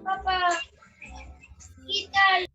Papá, quita.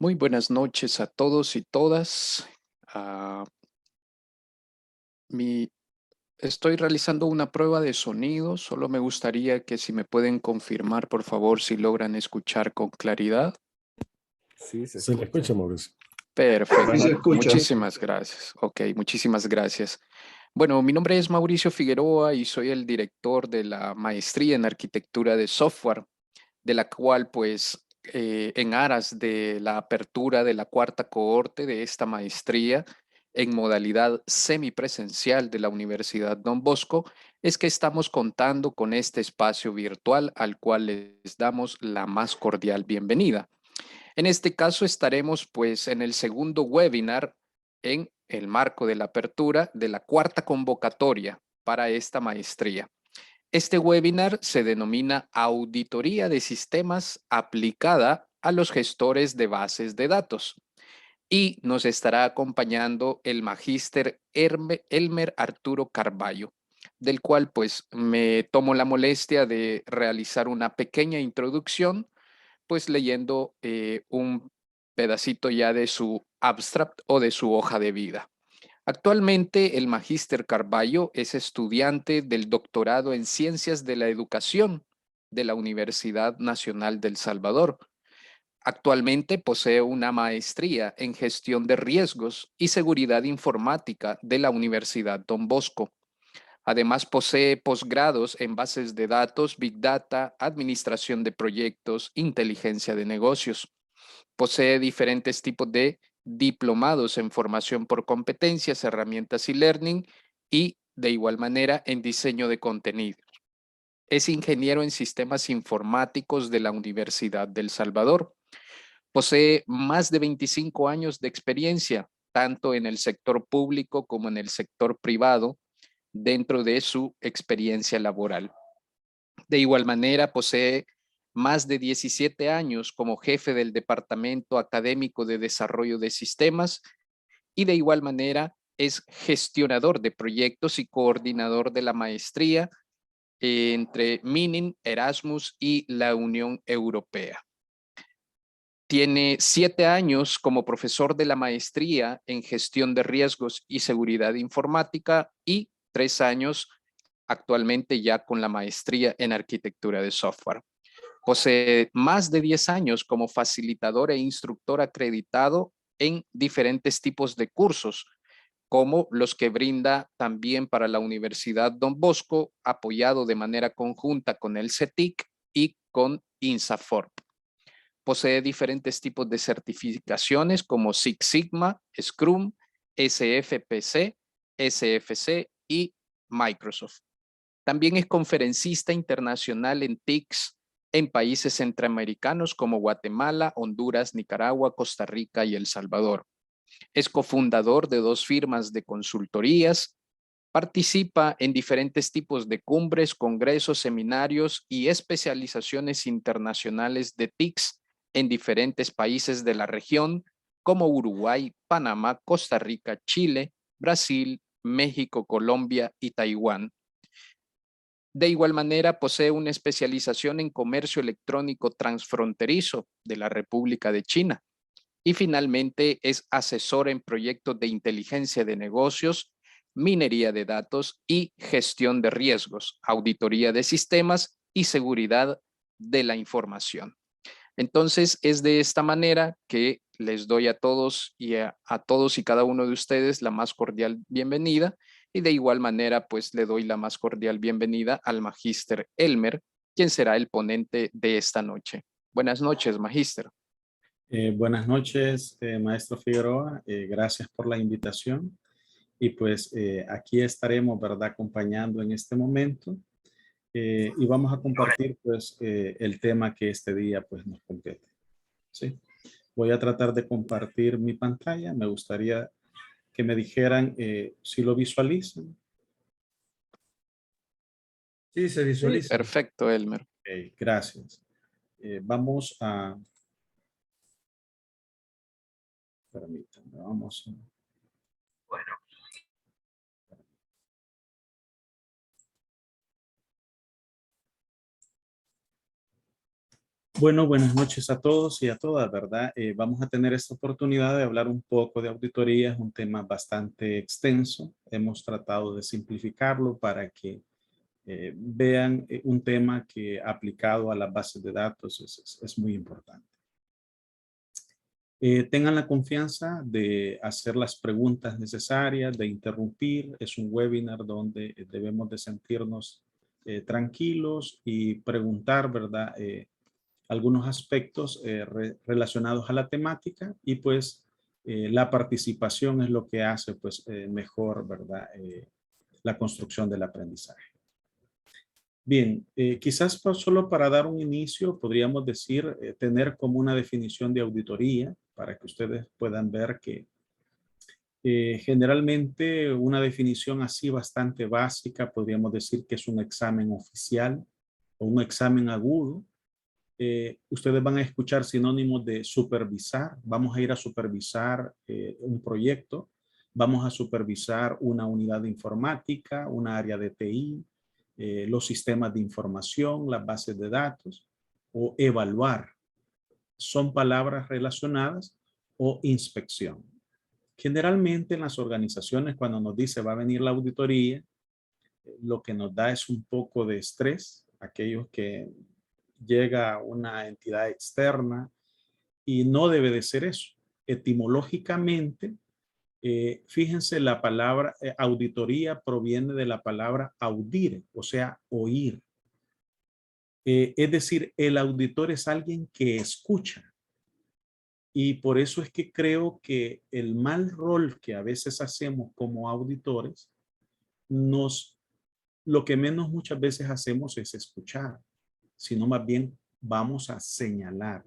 Muy buenas noches a todos y todas. Ah, mi, Estoy realizando una prueba de sonido. Solo me gustaría que si me pueden confirmar, por favor, si logran escuchar con claridad. Sí, se Se le escucha. escucha, Mauricio. Perfecto. Se escucha. Muchísimas gracias. Ok, muchísimas gracias. Bueno, mi nombre es Mauricio Figueroa y soy el director de la maestría en arquitectura de software, de la cual pues en aras de la apertura de la cuarta cohorte de esta maestría en modalidad semipresencial de la Universidad Don Bosco, es que estamos contando con este espacio virtual al cual les damos la más cordial bienvenida. En este caso estaremos pues en el segundo webinar en el marco de la apertura de la cuarta convocatoria para esta maestría. Este webinar se denomina Auditoría de Sistemas aplicada a los gestores de bases de datos y nos estará acompañando el magíster Elmer Arturo Carballo, del cual pues me tomo la molestia de realizar una pequeña introducción, pues leyendo un pedacito ya de su abstract o de su hoja de vida. Actualmente, el magíster Carballo es estudiante del doctorado en Ciencias de la Educación de la Universidad Nacional del Salvador. Actualmente posee una maestría en Gestión de Riesgos y Seguridad Informática de la Universidad Don Bosco. Además, posee posgrados en bases de datos, Big Data, Administración de Proyectos, Inteligencia de Negocios. Posee diferentes tipos de diplomados en formación por competencias, herramientas y learning y de igual manera en diseño de contenido. Es ingeniero en sistemas informáticos de la Universidad del Salvador. Posee más de 25 años de experiencia, tanto en el sector público como en el sector privado, dentro de su experiencia laboral. De igual manera, posee más de 17 años como jefe del Departamento Académico de Desarrollo de Sistemas y de igual manera es gestionador de proyectos y coordinador de la maestría entre Minin, Erasmus y la Unión Europea. Tiene 7 años como profesor de la maestría en gestión de riesgos y seguridad informática y 3 años actualmente ya con la maestría en arquitectura de software. Posee más de 10 años como facilitador e instructor acreditado en diferentes tipos de cursos, como los que brinda también para la Universidad Don Bosco, apoyado de manera conjunta con el CETIC y con INSAFORP. Posee diferentes tipos de certificaciones como Six Sigma, Scrum, SFPC, SFC y Microsoft. También es conferencista internacional en TICs en países centroamericanos como Guatemala, Honduras, Nicaragua, Costa Rica y El Salvador. Es cofundador de 2 firmas de consultorías. Participa en diferentes tipos de cumbres, congresos, seminarios y especializaciones internacionales de TICs en diferentes países de la región como Uruguay, Panamá, Costa Rica, Chile, Brasil, México, Colombia y Taiwán. De igual manera, posee una especialización en comercio electrónico transfronterizo de la República de China. Y finalmente es asesor en proyectos de inteligencia de negocios, minería de datos y gestión de riesgos, auditoría de sistemas y seguridad de la información. Entonces, es de esta manera que les doy a todos y a todos y cada uno de ustedes la más cordial bienvenida, y de igual manera, pues le doy la más cordial bienvenida al magíster Elmer, quien será el ponente de esta noche. Buenas noches, magíster. Buenas noches, maestro Figueroa. Gracias por la invitación. Y pues aquí estaremos, ¿verdad?, acompañando en este momento. Y vamos a compartir pues el tema que este día pues nos compete. ¿Sí? Voy a tratar de compartir mi pantalla. Me gustaría que me dijeran si lo visualizan. Sí, se visualiza. Sí, perfecto, Elmer. Okay, gracias. Vamos a... Permítanme, vamos a... Bueno, buenas noches a todos y a todas, ¿verdad? Vamos a tener esta oportunidad de hablar un poco de auditoría, es un tema bastante extenso. Hemos tratado de simplificarlo para que vean un tema que aplicado a las bases de datos es muy importante. Tengan la confianza de hacer las preguntas necesarias, de interrumpir. Es un webinar donde debemos de sentirnos tranquilos y preguntar, ¿verdad?, algunos aspectos relacionados a la temática, y pues la participación es lo que hace pues mejor, ¿verdad?, la construcción del aprendizaje. Bien, quizás solo para dar un inicio podríamos decir, tener como una definición de auditoría para que ustedes puedan ver que generalmente una definición así bastante básica podríamos decir que es un examen oficial o un examen agudo. Ustedes van a escuchar sinónimos de supervisar. Vamos a ir a supervisar un proyecto. Vamos a supervisar una unidad de informática, una área de TI, los sistemas de información, las bases de datos, o evaluar. Son palabras relacionadas, o inspección. Generalmente en las organizaciones, cuando nos dice va a venir la auditoría, lo que nos da es un poco de estrés. Aquellos que llega una entidad externa, y no debe de ser eso. Etimológicamente, fíjense, la palabra auditoría proviene de la palabra audire, o sea, oír. Es decir, el auditor es alguien que escucha. Y por eso es que creo que el mal rol que a veces hacemos como auditores, lo que menos muchas veces hacemos es escuchar, sino más bien vamos a señalar.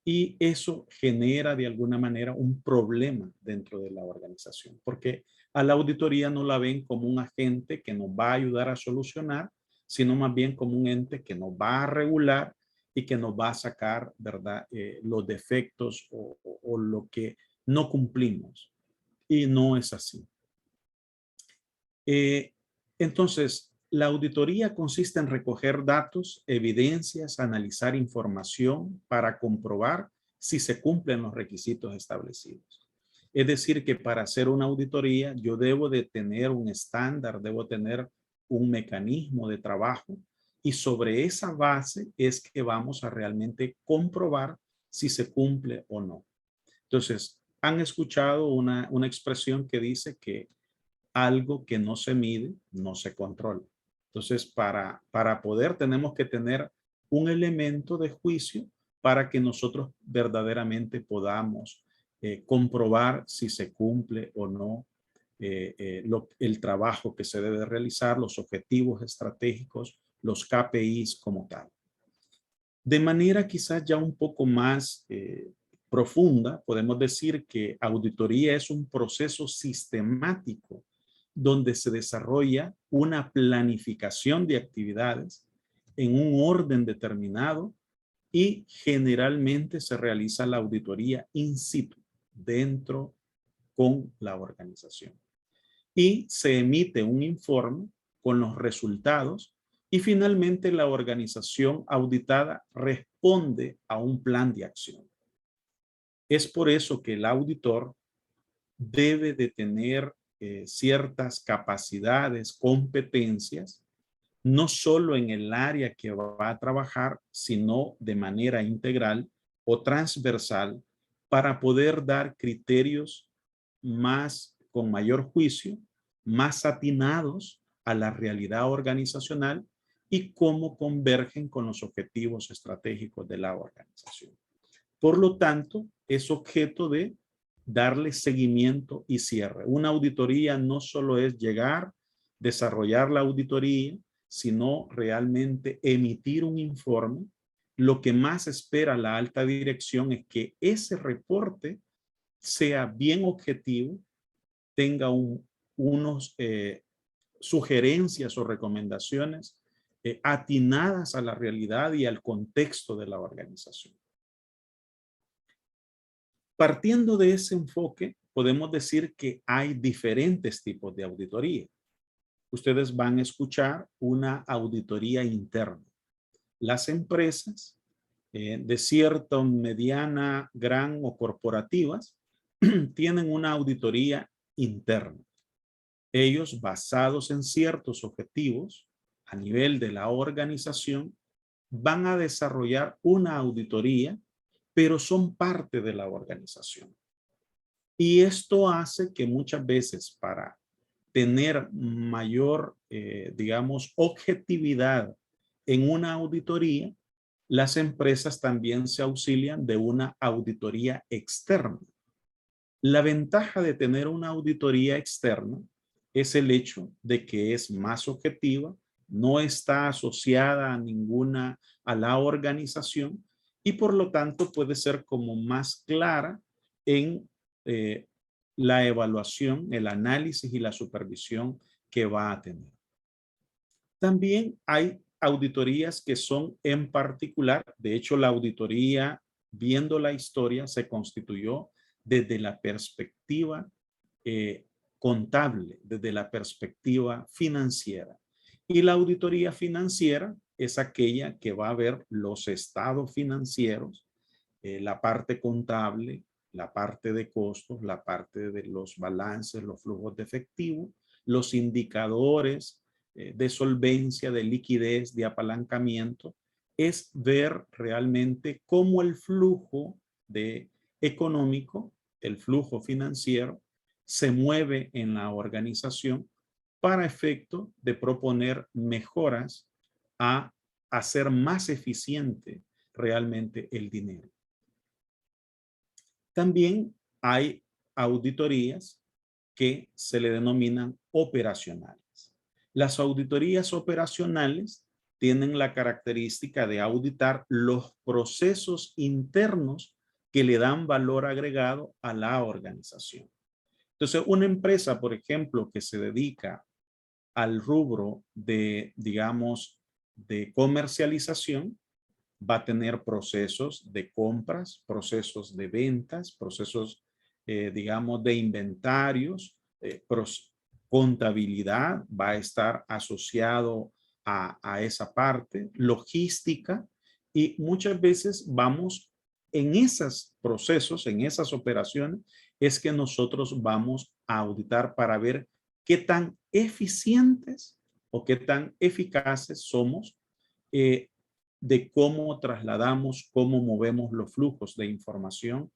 Y eso genera de alguna manera un problema dentro de la organización, porque a la auditoría no la ven como un agente que nos va a ayudar a solucionar, sino más bien como un ente que nos va a regular y que nos va a sacar, ¿verdad?, los defectos o lo que no cumplimos. Y no es así. Entonces, la auditoría consiste en recoger datos, evidencias, analizar información para comprobar si se cumplen los requisitos establecidos. Es decir, que para hacer una auditoría yo debo de tener un estándar, debo tener un mecanismo de trabajo, y sobre esa base es que vamos a realmente comprobar si se cumple o no. Entonces, han escuchado una expresión que dice que algo que no se mide, no se controla. Entonces, para poder, tenemos que tener un elemento de juicio para que nosotros verdaderamente podamos comprobar si se cumple o no el trabajo que se debe realizar, los objetivos estratégicos, los KPIs como tal. De manera quizás ya un poco más profunda, podemos decir que auditoría es un proceso sistemático donde se desarrolla una planificación de actividades en un orden determinado y generalmente se realiza la auditoría in situ, dentro con la organización. Y se emite un informe con los resultados y finalmente la organización auditada responde a un plan de acción. Es por eso que el auditor debe de tener ciertas capacidades, competencias, no solo en el área que va a trabajar, sino de manera integral o transversal para poder dar criterios con mayor juicio, más atinados a la realidad organizacional y cómo convergen con los objetivos estratégicos de la organización. Por lo tanto, es objeto de darle seguimiento y cierre. Una auditoría no solo es llegar, desarrollar la auditoría, sino realmente emitir un informe. Lo que más espera la alta dirección es que ese reporte sea bien objetivo, tenga unos sugerencias o recomendaciones atinadas a la realidad y al contexto de la organización. Partiendo de ese enfoque, podemos decir que hay diferentes tipos de auditoría. Ustedes van a escuchar una auditoría interna. Las empresas de cierta, mediana, gran o corporativas tienen una auditoría interna. Ellos, basados en ciertos objetivos a nivel de la organización, van a desarrollar una auditoría, pero son parte de la organización. Y esto hace que muchas veces para tener mayor, digamos, objetividad en una auditoría, las empresas también se auxilian de una auditoría externa. La ventaja de tener una auditoría externa es el hecho de que es más objetiva, no está asociada a la organización y por lo tanto puede ser como más clara en la evaluación, el análisis y la supervisión que va a tener. También hay auditorías que son en particular, de hecho la auditoría, viendo la historia, se constituyó desde la perspectiva contable, desde la perspectiva financiera. Y la auditoría financiera es aquella que va a ver los estados financieros, la parte contable, la parte de costos, la parte de los balances, los flujos de efectivo, los indicadores de solvencia, de liquidez, de apalancamiento, es ver realmente cómo el flujo económico, el flujo financiero, se mueve en la organización para efecto de proponer mejoras a hacer más eficiente realmente el dinero. También hay auditorías que se le denominan operacionales. Las auditorías operacionales tienen la característica de auditar los procesos internos que le dan valor agregado a la organización. Entonces, una empresa, por ejemplo, que se dedica al rubro de, digamos, de comercialización, va a tener procesos de compras, procesos de ventas, procesos, digamos, de inventarios, contabilidad va a estar asociado a esa parte, logística, y muchas veces vamos en esos procesos, en esas operaciones, es que nosotros vamos a auditar para ver qué tan eficientes o qué tan eficaces somos de cómo trasladamos, cómo movemos los flujos de información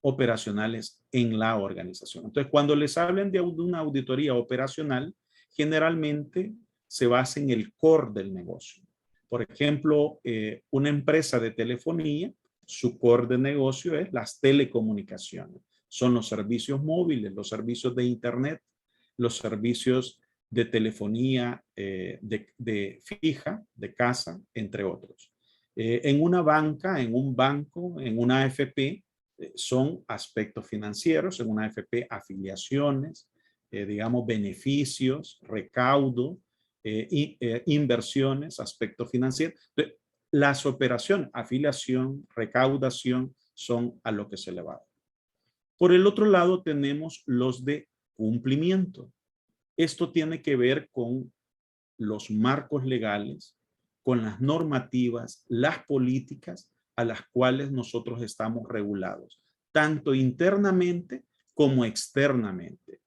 operacionales en la organización. Entonces, cuando les hablen de una auditoría operacional, generalmente se basa en el core del negocio. Por ejemplo, una empresa de telefonía, su core de negocio es las telecomunicaciones. Son los servicios móviles, los servicios de internet, los servicios de telefonía de fija, de casa, entre otros. En una banca, en un banco, en una AFP, son aspectos financieros, en una AFP afiliaciones, digamos beneficios, recaudo, inversiones, aspectos financieros. Entonces, las operaciones, afiliación, recaudación, son a lo que se le va. Por el otro lado tenemos los de cumplimiento. Esto tiene que ver con los marcos legales, con las normativas, las políticas a las cuales nosotros estamos regulados, tanto internamente como externamente.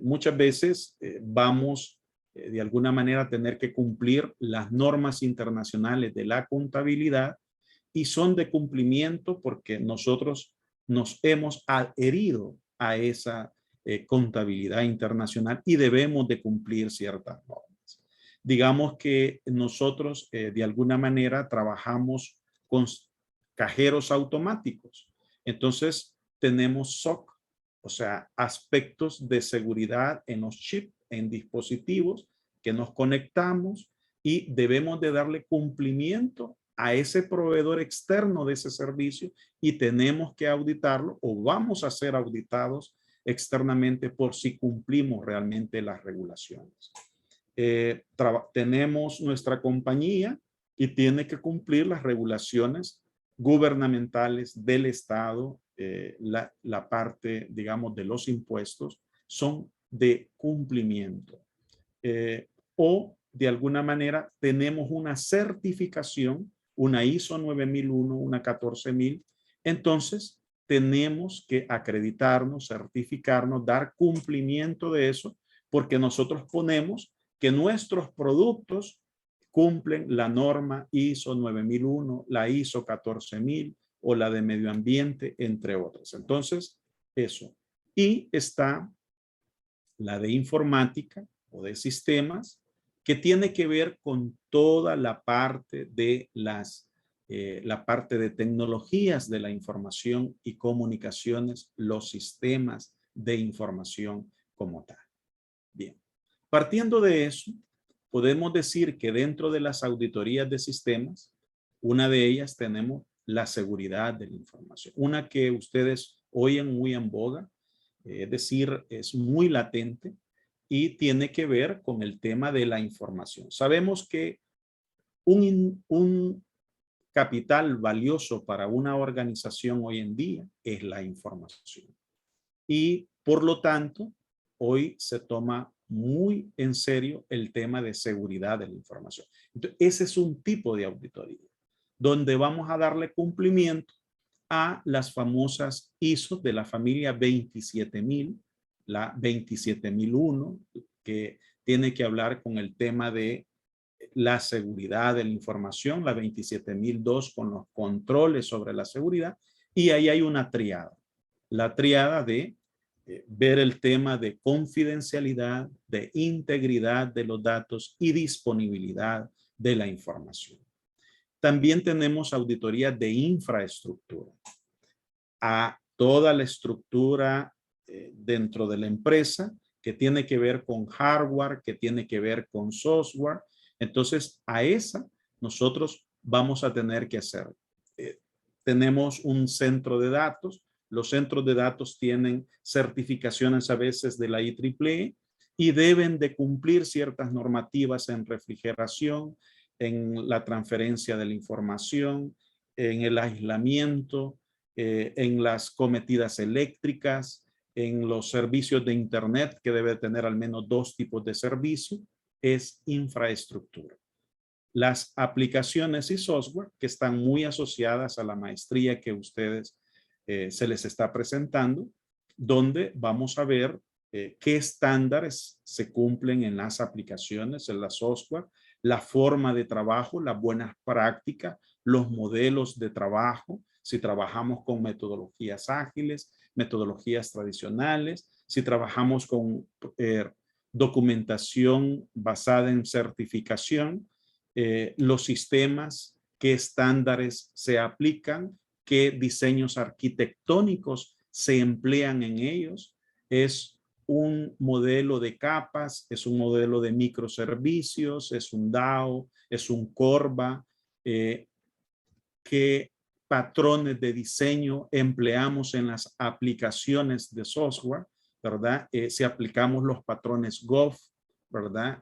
Muchas veces vamos de alguna manera a tener que cumplir las normas internacionales de la contabilidad y son de cumplimiento porque nosotros nos hemos adherido a esa contabilidad internacional y debemos de cumplir ciertas normas. Digamos que nosotros de alguna manera trabajamos con cajeros automáticos. Entonces tenemos SOC, o sea, aspectos de seguridad en los chips, en dispositivos que nos conectamos y debemos de darle cumplimiento a ese proveedor externo de ese servicio y tenemos que auditarlo o vamos a ser auditados externamente por si cumplimos realmente las regulaciones. Tenemos nuestra compañía y tiene que cumplir las regulaciones gubernamentales del Estado, la parte, digamos, de los impuestos son de cumplimiento. O de alguna manera tenemos una certificación, una ISO 9001, una 14000, entonces tenemos que acreditarnos, certificarnos, dar cumplimiento de eso, porque nosotros ponemos que nuestros productos cumplen la norma ISO 9001, la ISO 14000 o la de medio ambiente, entre otras. Entonces, eso. Y está la de informática o de sistemas, que tiene que ver con toda la parte de la parte de tecnologías de la información y comunicaciones, los sistemas de información como tal. Bien, partiendo de eso, podemos decir que dentro de las auditorías de sistemas, una de ellas tenemos la seguridad de la información, una que ustedes oyen muy en boga, es decir, es muy latente y tiene que ver con el tema de la información. Sabemos que un capital valioso para una organización hoy en día es la información. Y por lo tanto, hoy se toma muy en serio el tema de seguridad de la información. Entonces, ese es un tipo de auditoría, donde vamos a darle cumplimiento a las famosas ISO de la familia 27000, la 27001, que tiene que hablar con el tema de la seguridad de la información, la 27002 con los controles sobre la seguridad, y ahí hay una triada. La triada de ver el tema de confidencialidad, de integridad de los datos y disponibilidad de la información. También tenemos auditoría de infraestructura. A toda la estructura dentro de la empresa que tiene que ver con hardware, que tiene que ver con software. Entonces, a esa nosotros vamos a tener que hacer. Tenemos un centro de datos. Los centros de datos tienen certificaciones a veces de la IEEE y deben de cumplir ciertas normativas en refrigeración, en la transferencia de la información, en el aislamiento, en las cometidas eléctricas, en los servicios de internet, que debe tener al menos 2 tipos de servicio, es infraestructura. Las aplicaciones y software que están muy asociadas a la maestría que ustedes se les está presentando, donde vamos a ver qué estándares se cumplen en las aplicaciones, en la software, la forma de trabajo, las buenas prácticas, los modelos de trabajo, si trabajamos con metodologías ágiles, metodologías tradicionales, si trabajamos con documentación basada en certificación, los sistemas, qué estándares se aplican, qué diseños arquitectónicos se emplean en ellos. Es un modelo de capas, es un modelo de microservicios, es un DAO, es un Corba, qué patrones de diseño empleamos en las aplicaciones de software, ¿verdad? Si aplicamos los patrones GOF, ¿verdad?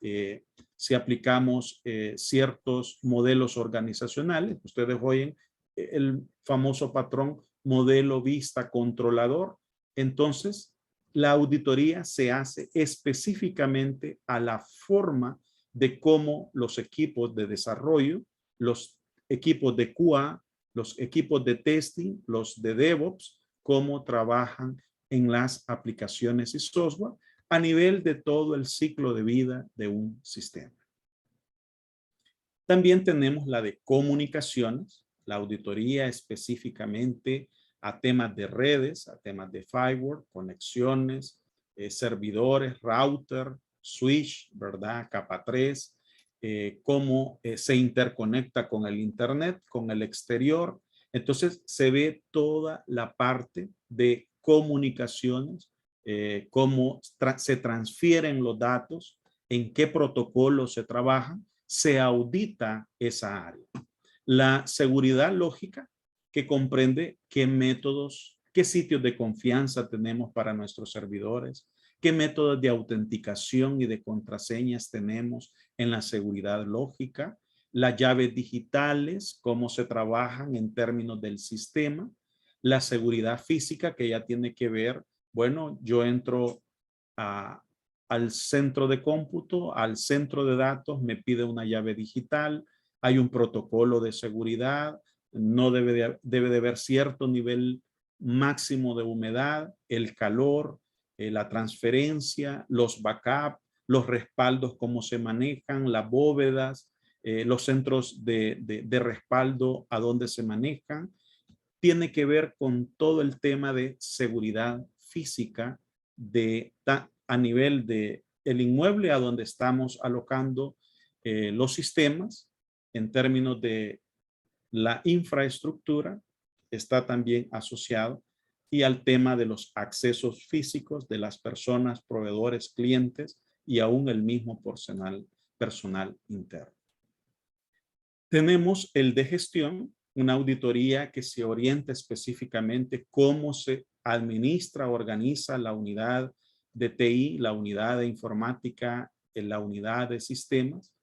Si aplicamos ciertos modelos organizacionales, ustedes oyen el famoso patrón modelo vista controlador. Entonces, la auditoría se hace específicamente a la forma de cómo los equipos de desarrollo, los equipos de QA, los equipos de testing, los de DevOps, cómo trabajan en las aplicaciones y software a nivel de todo el ciclo de vida de un sistema. También tenemos la de comunicaciones, la auditoría específicamente a temas de redes, a temas de firewall, conexiones, servidores, router, switch, ¿verdad? Capa 3, cómo se interconecta con el internet, con el exterior. Entonces se ve toda la parte de comunicaciones, cómo se transfieren los datos, en qué protocolos se trabajan, se audita esa área. La seguridad lógica, que comprende qué métodos, qué sitios de confianza tenemos para nuestros servidores, qué métodos de autenticación y de contraseñas tenemos en la seguridad lógica, las llaves digitales, cómo se trabajan en términos del sistema, la seguridad física, que ya tiene que ver, bueno, yo entro al centro de cómputo, al centro de datos, me pide una llave digital, hay un protocolo de seguridad, no debe de haber cierto nivel máximo de humedad, el calor, la transferencia, los backups, los respaldos, cómo se manejan, las bóvedas, los centros de respaldo, a dónde se manejan. Tiene que ver con todo el tema de seguridad física a nivel de el inmueble a donde estamos alocando los sistemas. En términos de la infraestructura, está también asociado, y al tema de los accesos físicos de las personas, proveedores, clientes y aún el mismo personal interno. Tenemos el de gestión, una auditoría que se orienta específicamente cómo se administra, organiza la unidad de TI, la unidad de informática, la unidad de sistemas,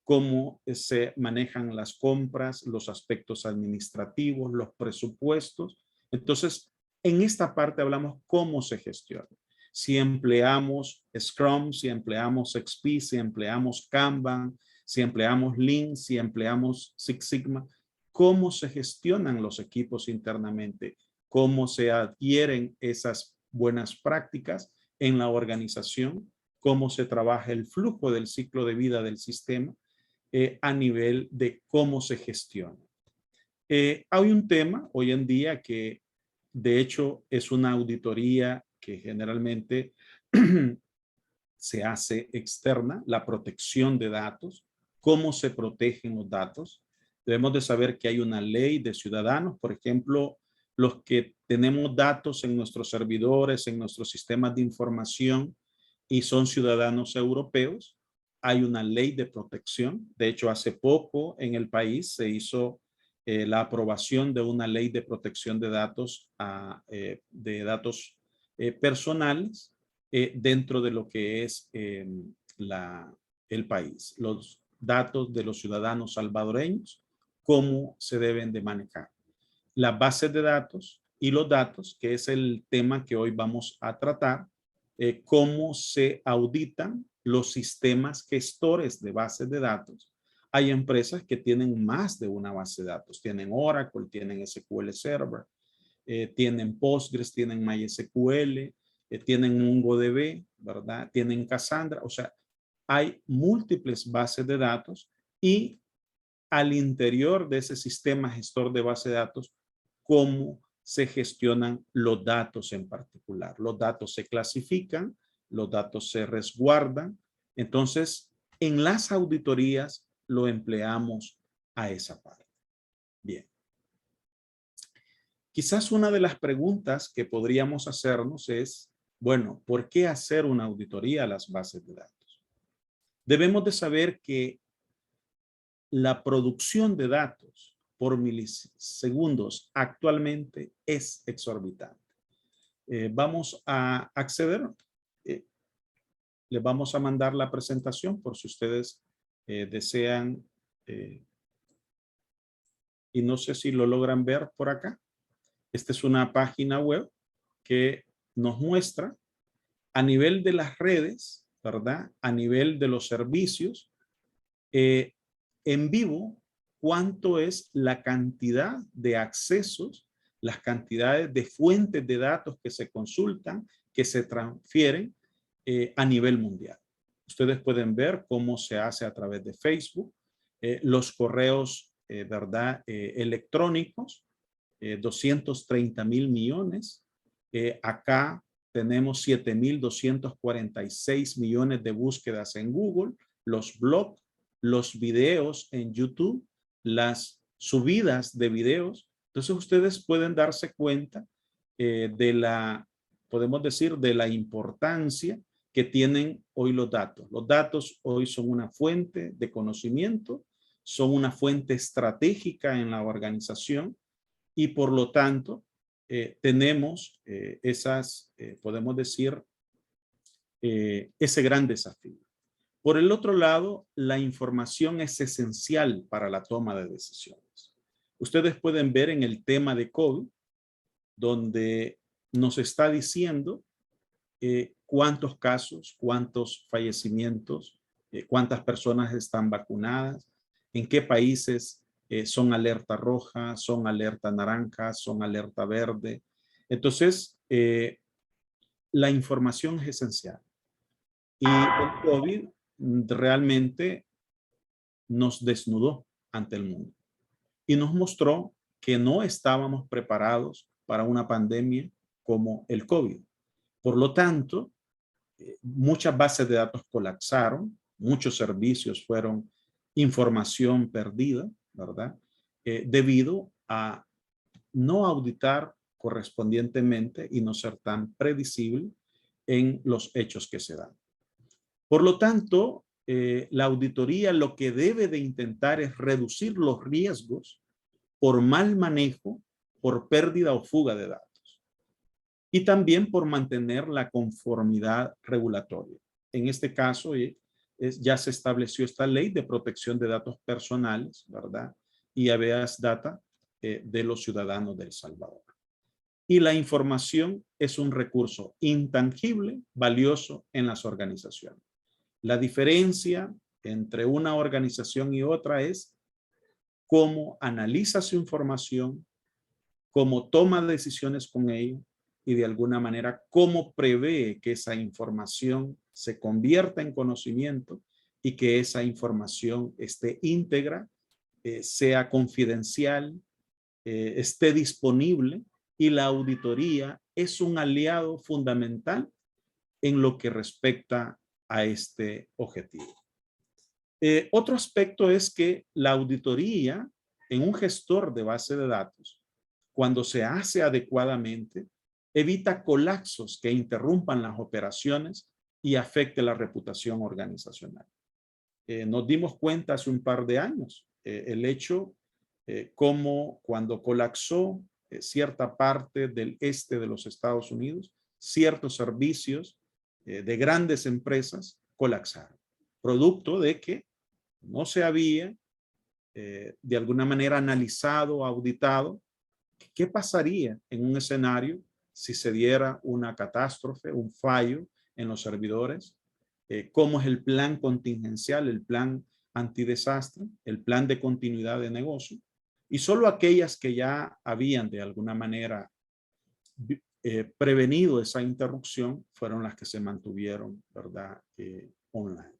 cómo se manejan las compras, los aspectos administrativos, los presupuestos. Entonces, en esta parte hablamos cómo se gestiona. Si empleamos Scrum, si empleamos XP, si empleamos Kanban, si empleamos Lean, si empleamos Six Sigma, cómo se gestionan los equipos internamente, cómo se adquieren esas buenas prácticas en la organización, cómo se trabaja el flujo del ciclo de vida del sistema a nivel de cómo se gestiona. Hay un tema hoy en día que de hecho es una auditoría que generalmente se hace externa, la protección de datos, cómo se protegen los datos. Debemos de saber que hay una ley de ciudadanos, por ejemplo, los que tenemos datos en nuestros servidores, en nuestros sistemas de información y son ciudadanos europeos, hay una ley de protección. De hecho, hace poco en el país se hizo la aprobación de una ley de protección de datos, personales dentro de lo que es el país. Los datos de los ciudadanos salvadoreños, cómo se deben de manejar. Las bases de datos y los datos, que es el tema que hoy vamos a tratar, cómo se auditan los sistemas gestores de bases de datos. Hay empresas que tienen más de una base de datos. Tienen Oracle, tienen SQL Server, tienen Postgres, tienen MySQL, tienen MongoDB, ¿verdad? Tienen Cassandra. O sea, hay múltiples bases de datos y al interior de ese sistema gestor de base de datos, cómo se gestionan los datos en particular. Los datos se clasifican, los datos se resguardan. Entonces, en las auditorías lo empleamos a esa parte. Bien. Quizás una de las preguntas que podríamos hacernos es, bueno, ¿por qué hacer una auditoría a las bases de datos? Debemos de saber que la producción de datos por milisegundos actualmente es exorbitante. Vamos a acceder, les vamos a mandar la presentación por si ustedes desean, y no sé si lo logran ver por acá. Esta es una página web que nos muestra a nivel de las redes, ¿verdad? A nivel de los servicios, en vivo, cuánto es la cantidad de accesos, las cantidades de fuentes de datos que se consultan, que se transfieren a nivel mundial. Ustedes pueden ver cómo se hace a través de Facebook, los correos, ¿verdad? Electrónicos, 230,000 millones. Acá tenemos 7,246 millones de búsquedas en Google, los blogs, los videos en YouTube, las subidas de videos. Entonces ustedes pueden darse cuenta de la, podemos decir, de la importancia que tienen hoy los datos. Los datos hoy son una fuente de conocimiento, son una fuente estratégica en la organización y por lo tanto tenemos podemos decir, ese gran desafío. Por el otro lado, la información es esencial para la toma de decisiones. Ustedes pueden ver en el tema de COVID, donde nos está diciendo cuántos casos, cuántos fallecimientos, cuántas personas están vacunadas, en qué países son alerta roja, son alerta naranja, son alerta verde. Entonces, la información es esencial. Y el COVID realmente nos desnudó ante el mundo y nos mostró que no estábamos preparados para una pandemia como el COVID. Por lo tanto, muchas bases de datos colapsaron, muchos servicios fueron información perdida, ¿verdad? Debido a no auditar correspondientemente y no ser tan predecible en los hechos que se dan. Por lo tanto, la auditoría lo que debe de intentar es reducir los riesgos por mal manejo, por pérdida o fuga de datos. Y también por mantener la conformidad regulatoria. En este caso, ya se estableció esta ley de protección de datos personales, ¿verdad? Y habeas data de los ciudadanos de El Salvador. Y la información es un recurso intangible, valioso en las organizaciones. La diferencia entre una organización y otra es cómo analiza su información, cómo toma decisiones con ella y de alguna manera cómo prevé que esa información se convierta en conocimiento y que esa información esté íntegra, sea confidencial, esté disponible, y la auditoría es un aliado fundamental en lo que respecta a este objetivo. Otro aspecto es que la auditoría en un gestor de base de datos, cuando se hace adecuadamente, evita colapsos que interrumpan las operaciones y afecte la reputación organizacional. Nos dimos cuenta hace un par de años el hecho como cuando colapsó cierta parte del este de los Estados Unidos, ciertos servicios de grandes empresas colapsaron, producto de que no se había de alguna manera analizado, auditado, qué pasaría en un escenario si se diera una catástrofe, un fallo en los servidores, cómo es el plan contingencial, el plan antidesastre, el plan de continuidad de negocio, y solo aquellas que ya habían de alguna manera prevenido esa interrupción fueron las que se mantuvieron, ¿verdad? Online.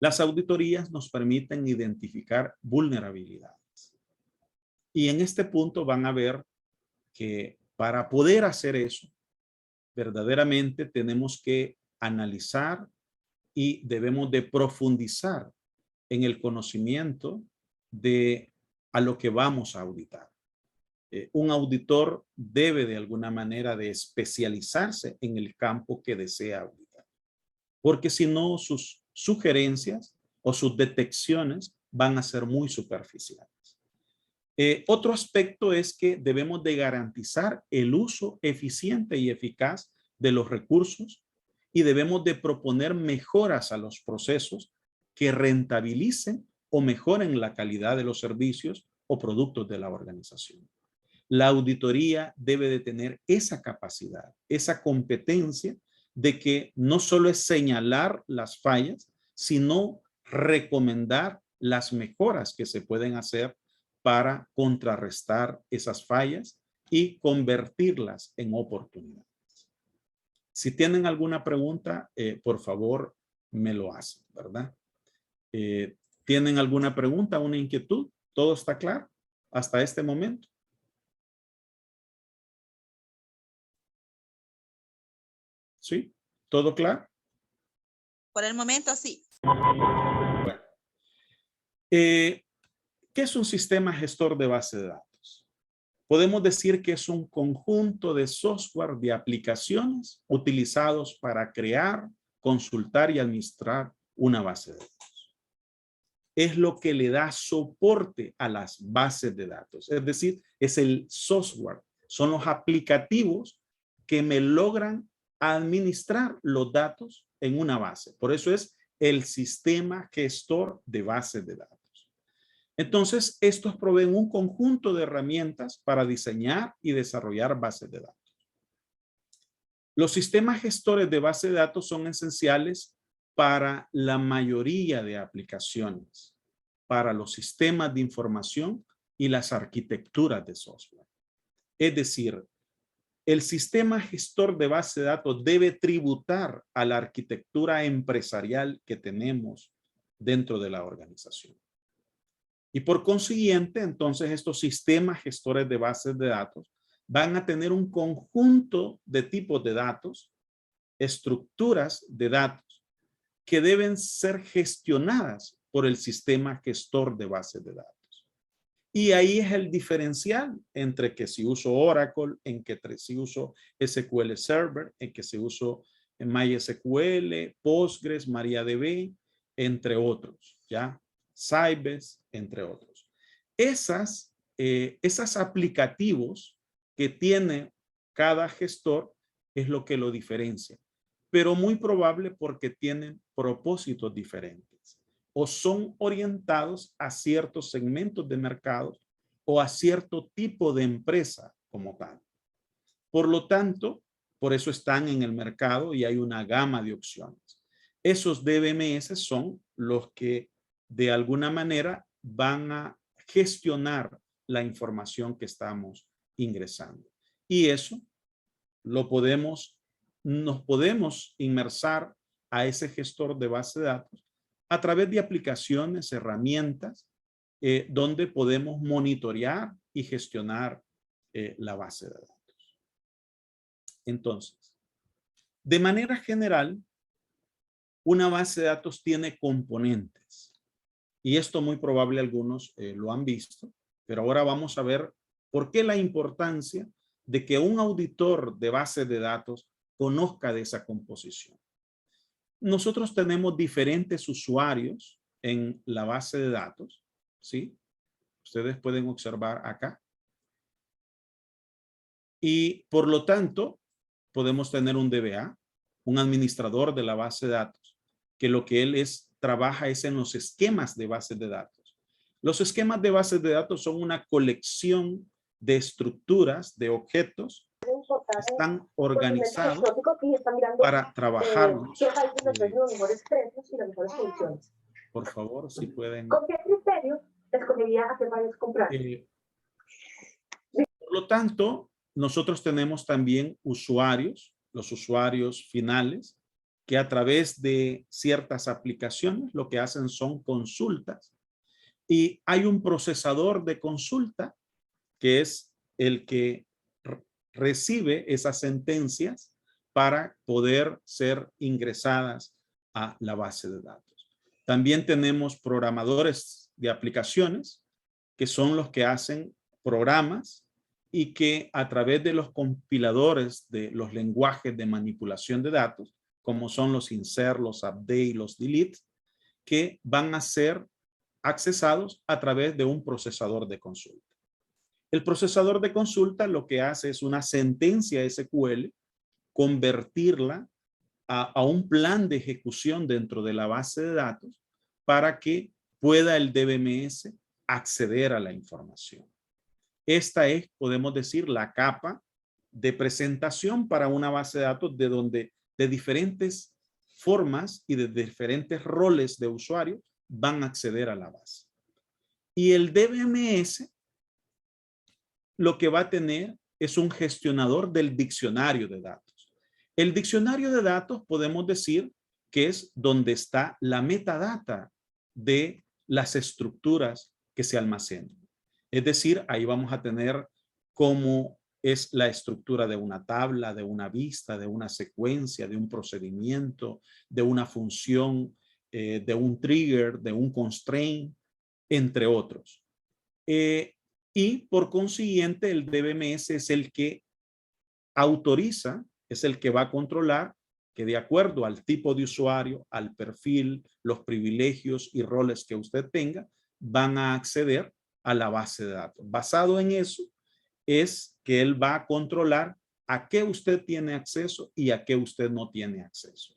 Las auditorías nos permiten identificar vulnerabilidades. Y en este punto van a ver que para poder hacer eso, verdaderamente tenemos que analizar y debemos de profundizar en el conocimiento de a lo que vamos a auditar. Un auditor debe de alguna manera de especializarse en el campo que desea auditar, porque si no sus sugerencias o sus detecciones van a ser muy superficiales. Otro aspecto es que debemos de garantizar el uso eficiente y eficaz de los recursos y debemos de proponer mejoras a los procesos que rentabilicen o mejoren la calidad de los servicios o productos de la organización. La auditoría debe de tener esa capacidad, esa competencia de que no solo es señalar las fallas, sino recomendar las mejoras que se pueden hacer para contrarrestar esas fallas y convertirlas en oportunidades. Si tienen alguna pregunta, por favor, me lo hacen, ¿verdad? ¿Tienen alguna pregunta, una inquietud? ¿Todo está claro hasta este momento? ¿Sí? ¿Todo claro? Por el momento, sí. Bueno. ¿Qué es un sistema gestor de base de datos? Podemos decir que es un conjunto de software de aplicaciones utilizados para crear, consultar y administrar una base de datos. Es lo que le da soporte a las bases de datos. Es decir, es el software. Son los aplicativos que me logran administrar los datos en una base. Por eso es el sistema gestor de bases de datos. Entonces, estos proveen un conjunto de herramientas para diseñar y desarrollar bases de datos. Los sistemas gestores de bases de datos son esenciales para la mayoría de aplicaciones, para los sistemas de información y las arquitecturas de software. Es decir, el sistema gestor de base de datos debe tributar a la arquitectura empresarial que tenemos dentro de la organización. Y por consiguiente, entonces estos sistemas gestores de bases de datos van a tener un conjunto de tipos de datos, estructuras de datos que deben ser gestionadas por el sistema gestor de bases de datos. Y ahí es el diferencial entre que si uso Oracle, en que si uso SQL Server, en que si uso MySQL, Postgres, MariaDB, entre otros, ¿ya? Sybase, entre otros. Esas aplicativos que tiene cada gestor es lo que lo diferencia, pero muy probable porque tienen propósitos diferentes o son orientados a ciertos segmentos de mercado o a cierto tipo de empresa como tal. Por lo tanto, por eso están en el mercado y hay una gama de opciones. Esos DBMS son los que de alguna manera van a gestionar la información que estamos ingresando. Y eso nos podemos inmersar a ese gestor de base de datos a través de aplicaciones, herramientas, donde podemos monitorear y gestionar la base de datos. Entonces, de manera general, una base de datos tiene componentes. Y esto muy probable algunos lo han visto, pero ahora vamos a ver por qué la importancia de que un auditor de bases de datos conozca de esa composición. Nosotros tenemos diferentes usuarios en la base de datos, ¿sí? Ustedes pueden observar acá. Y por lo tanto, podemos tener un DBA, un administrador de la base de datos, que lo que él trabaja es en los esquemas de bases de datos. Los esquemas de bases de datos son una colección de estructuras, de objetos, que están organizados para trabajarlos. Por favor, si pueden. ¿Con qué criterio escogería a qué país comprar? Por lo tanto, nosotros tenemos también usuarios, los usuarios finales, que a través de ciertas aplicaciones lo que hacen son consultas y hay un procesador de consulta que es el que recibe esas sentencias para poder ser ingresadas a la base de datos. También tenemos programadores de aplicaciones que son los que hacen programas y que a través de los compiladores de los lenguajes de manipulación de datos, como son los insert, los update, los delete, que van a ser accesados a través de un procesador de consulta. El procesador de consulta lo que hace es una sentencia SQL, convertirla a un plan de ejecución dentro de la base de datos para que pueda el DBMS acceder a la información. Esta es, podemos decir, la capa de presentación para una base de datos de donde de diferentes formas y de diferentes roles de usuario van a acceder a la base. Y el DBMS lo que va a tener es un gestionador del diccionario de datos. El diccionario de datos podemos decir que es donde está la metadata de las estructuras que se almacenan. Es decir, ahí vamos a tener cómo es la estructura de una tabla, de una vista, de una secuencia, de un procedimiento, de una función, de un trigger, de un constraint, entre otros. Y por consiguiente, el DBMS es el que autoriza, es el que va a controlar que de acuerdo al tipo de usuario, al perfil, los privilegios y roles que usted tenga, van a acceder a la base de datos. Basado en eso, es que él va a controlar a qué usted tiene acceso y a qué usted no tiene acceso.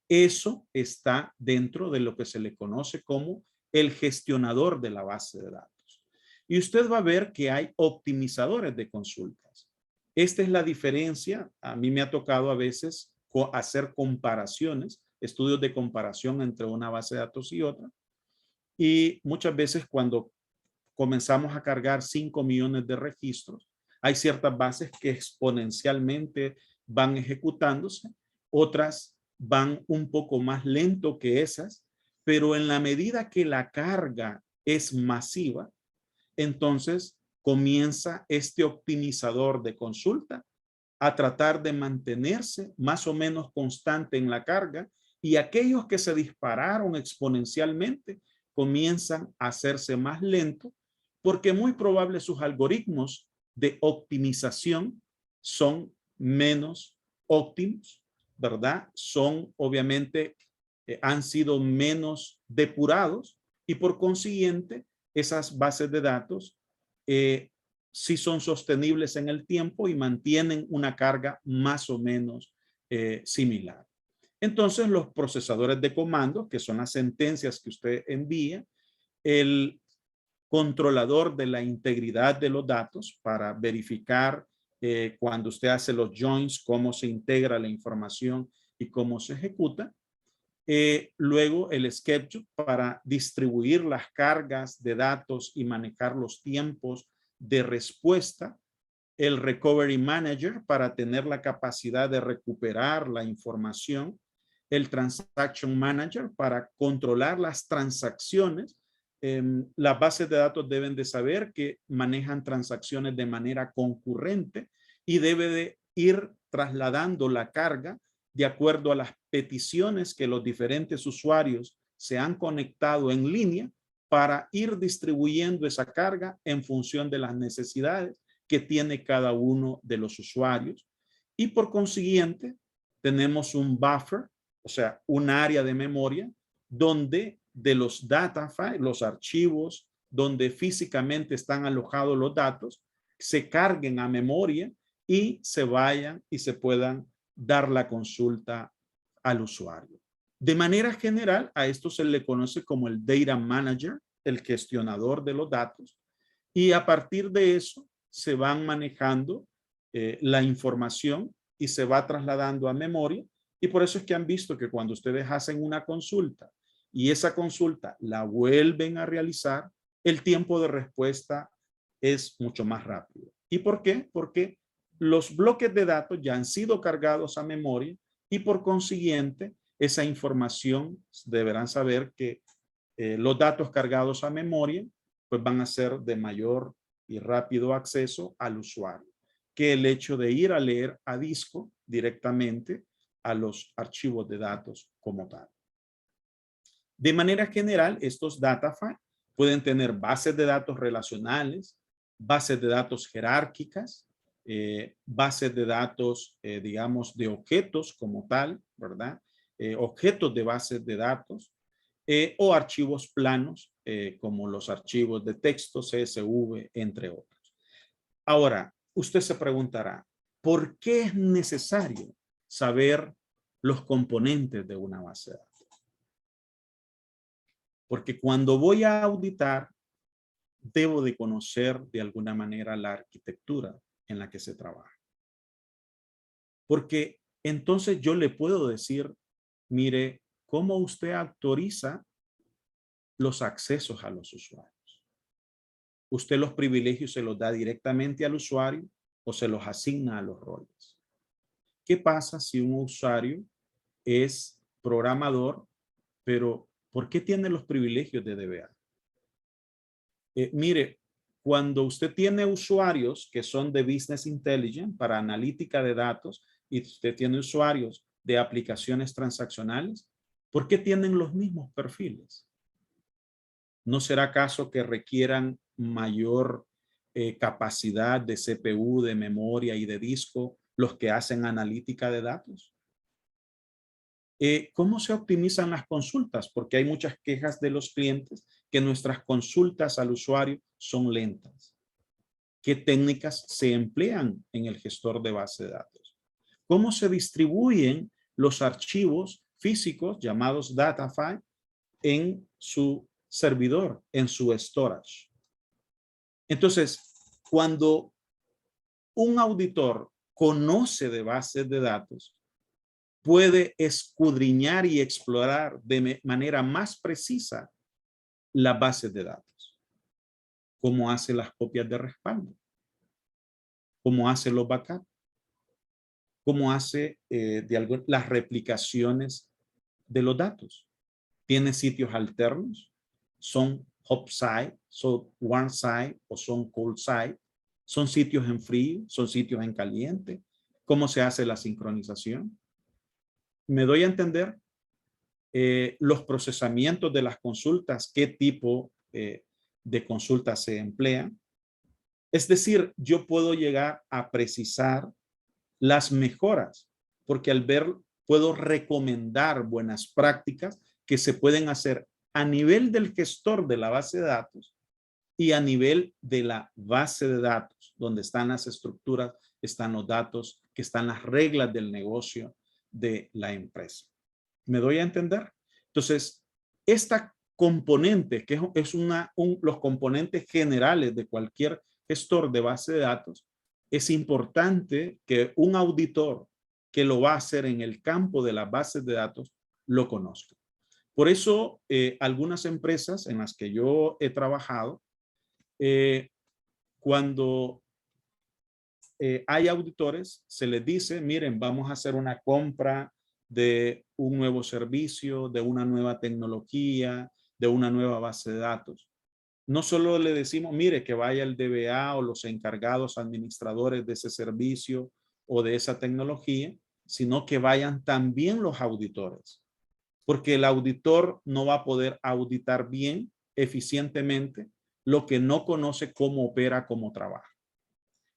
Eso está dentro de lo que se le conoce como el gestionador de la base de datos. Y usted va a ver que hay optimizadores de consultas. Esta es la diferencia. A mí me ha tocado a veces hacer comparaciones, estudios de comparación entre una base de datos y otra. Y muchas veces cuando comenzamos a cargar 5 millones de registros, hay ciertas bases que exponencialmente van ejecutándose, otras van un poco más lento que esas, pero en la medida que la carga es masiva, entonces comienza este optimizador de consulta a tratar de mantenerse más o menos constante en la carga y aquellos que se dispararon exponencialmente comienzan a hacerse más lentos porque muy probable sus algoritmos de optimización son menos óptimos, ¿verdad? Son obviamente, han sido menos depurados y por consiguiente esas bases de datos sí son sostenibles en el tiempo y mantienen una carga más o menos similar. Entonces los procesadores de comandos, que son las sentencias que usted envía, el controlador de la integridad de los datos para verificar cuando usted hace los joins, cómo se integra la información y cómo se ejecuta. Luego el schedule para distribuir las cargas de datos y manejar los tiempos de respuesta. El recovery manager para tener la capacidad de recuperar la información. El transaction manager para controlar las transacciones. Las bases de datos deben de saber que manejan transacciones de manera concurrente y debe de ir trasladando la carga de acuerdo a las peticiones que los diferentes usuarios se han conectado en línea para ir distribuyendo esa carga en función de las necesidades que tiene cada uno de los usuarios. Y por consiguiente, tenemos un buffer, o sea, un área de memoria donde de los data files, los archivos donde físicamente están alojados los datos, se carguen a memoria y se vayan y se puedan dar la consulta al usuario. De manera general, a esto se le conoce como el Data Manager, el gestionador de los datos, y a partir de eso se van manejando la información y se va trasladando a memoria, y por eso es que han visto que cuando ustedes hacen una consulta y esa consulta la vuelven a realizar, el tiempo de respuesta es mucho más rápido. ¿Y por qué? Porque los bloques de datos ya han sido cargados a memoria y por consiguiente esa información deberán saber que los datos cargados a memoria pues van a ser de mayor y rápido acceso al usuario que el hecho de ir a leer a disco directamente a los archivos de datos como tal. De manera general, estos data files pueden tener bases de datos relacionales, bases de datos jerárquicas, bases de datos, digamos, de objetos como tal, ¿verdad? Objetos de bases de datos o archivos planos como los archivos de texto, CSV, entre otros. Ahora, usted se preguntará, ¿por qué es necesario saber los componentes de una base de datos? Porque cuando voy a auditar, debo de conocer de alguna manera la arquitectura en la que se trabaja. Porque entonces yo le puedo decir, mire, ¿cómo usted autoriza los accesos a los usuarios? ¿Usted los privilegios se los da directamente al usuario o se los asigna a los roles? ¿Qué pasa si un usuario es programador, pero ¿por qué tiene los privilegios de DBA? Mire, cuando usted tiene usuarios que son de Business Intelligence para analítica de datos y usted tiene usuarios de aplicaciones transaccionales, ¿por qué tienen los mismos perfiles? ¿No será acaso que requieran mayor capacidad de CPU, de memoria y de disco los que hacen analítica de datos? ¿Cómo se optimizan las consultas? Porque hay muchas quejas de los clientes que nuestras consultas al usuario son lentas. ¿Qué técnicas se emplean en el gestor de base de datos? ¿Cómo se distribuyen los archivos físicos llamados data file en su servidor, en su storage? Entonces, cuando un auditor conoce de bases de datos, puede escudriñar y explorar de manera más precisa las bases de datos. Cómo hace las copias de respaldo. Cómo hace los backups. Cómo hace las replicaciones de los datos. Tiene sitios alternos. Son hot site, son warm site o son cold site. Son sitios en frío, son sitios en caliente. ¿Cómo se hace la sincronización? ¿Me doy a entender? Los procesamientos de las consultas, qué tipo de consultas se emplean. Es decir, yo puedo llegar a precisar las mejoras, porque al ver puedo recomendar buenas prácticas que se pueden hacer a nivel del gestor de la base de datos y a nivel de la base de datos, donde están las estructuras, están los datos, que están las reglas del negocio de la empresa. ¿Me doy a entender? Entonces, esta componente, que es los componentes generales de cualquier gestor de base de datos, es importante que un auditor que lo va a hacer en el campo de las bases de datos lo conozca. Por eso, algunas empresas en las que yo he trabajado, cuando hay auditores, se les dice, miren, vamos a hacer una compra de un nuevo servicio, de una nueva tecnología, de una nueva base de datos. No solo le decimos, mire, que vaya el DBA o los encargados administradores de ese servicio o de esa tecnología, sino que vayan también los auditores. Porque el auditor no va a poder auditar bien, eficientemente, lo que no conoce cómo opera, cómo trabaja.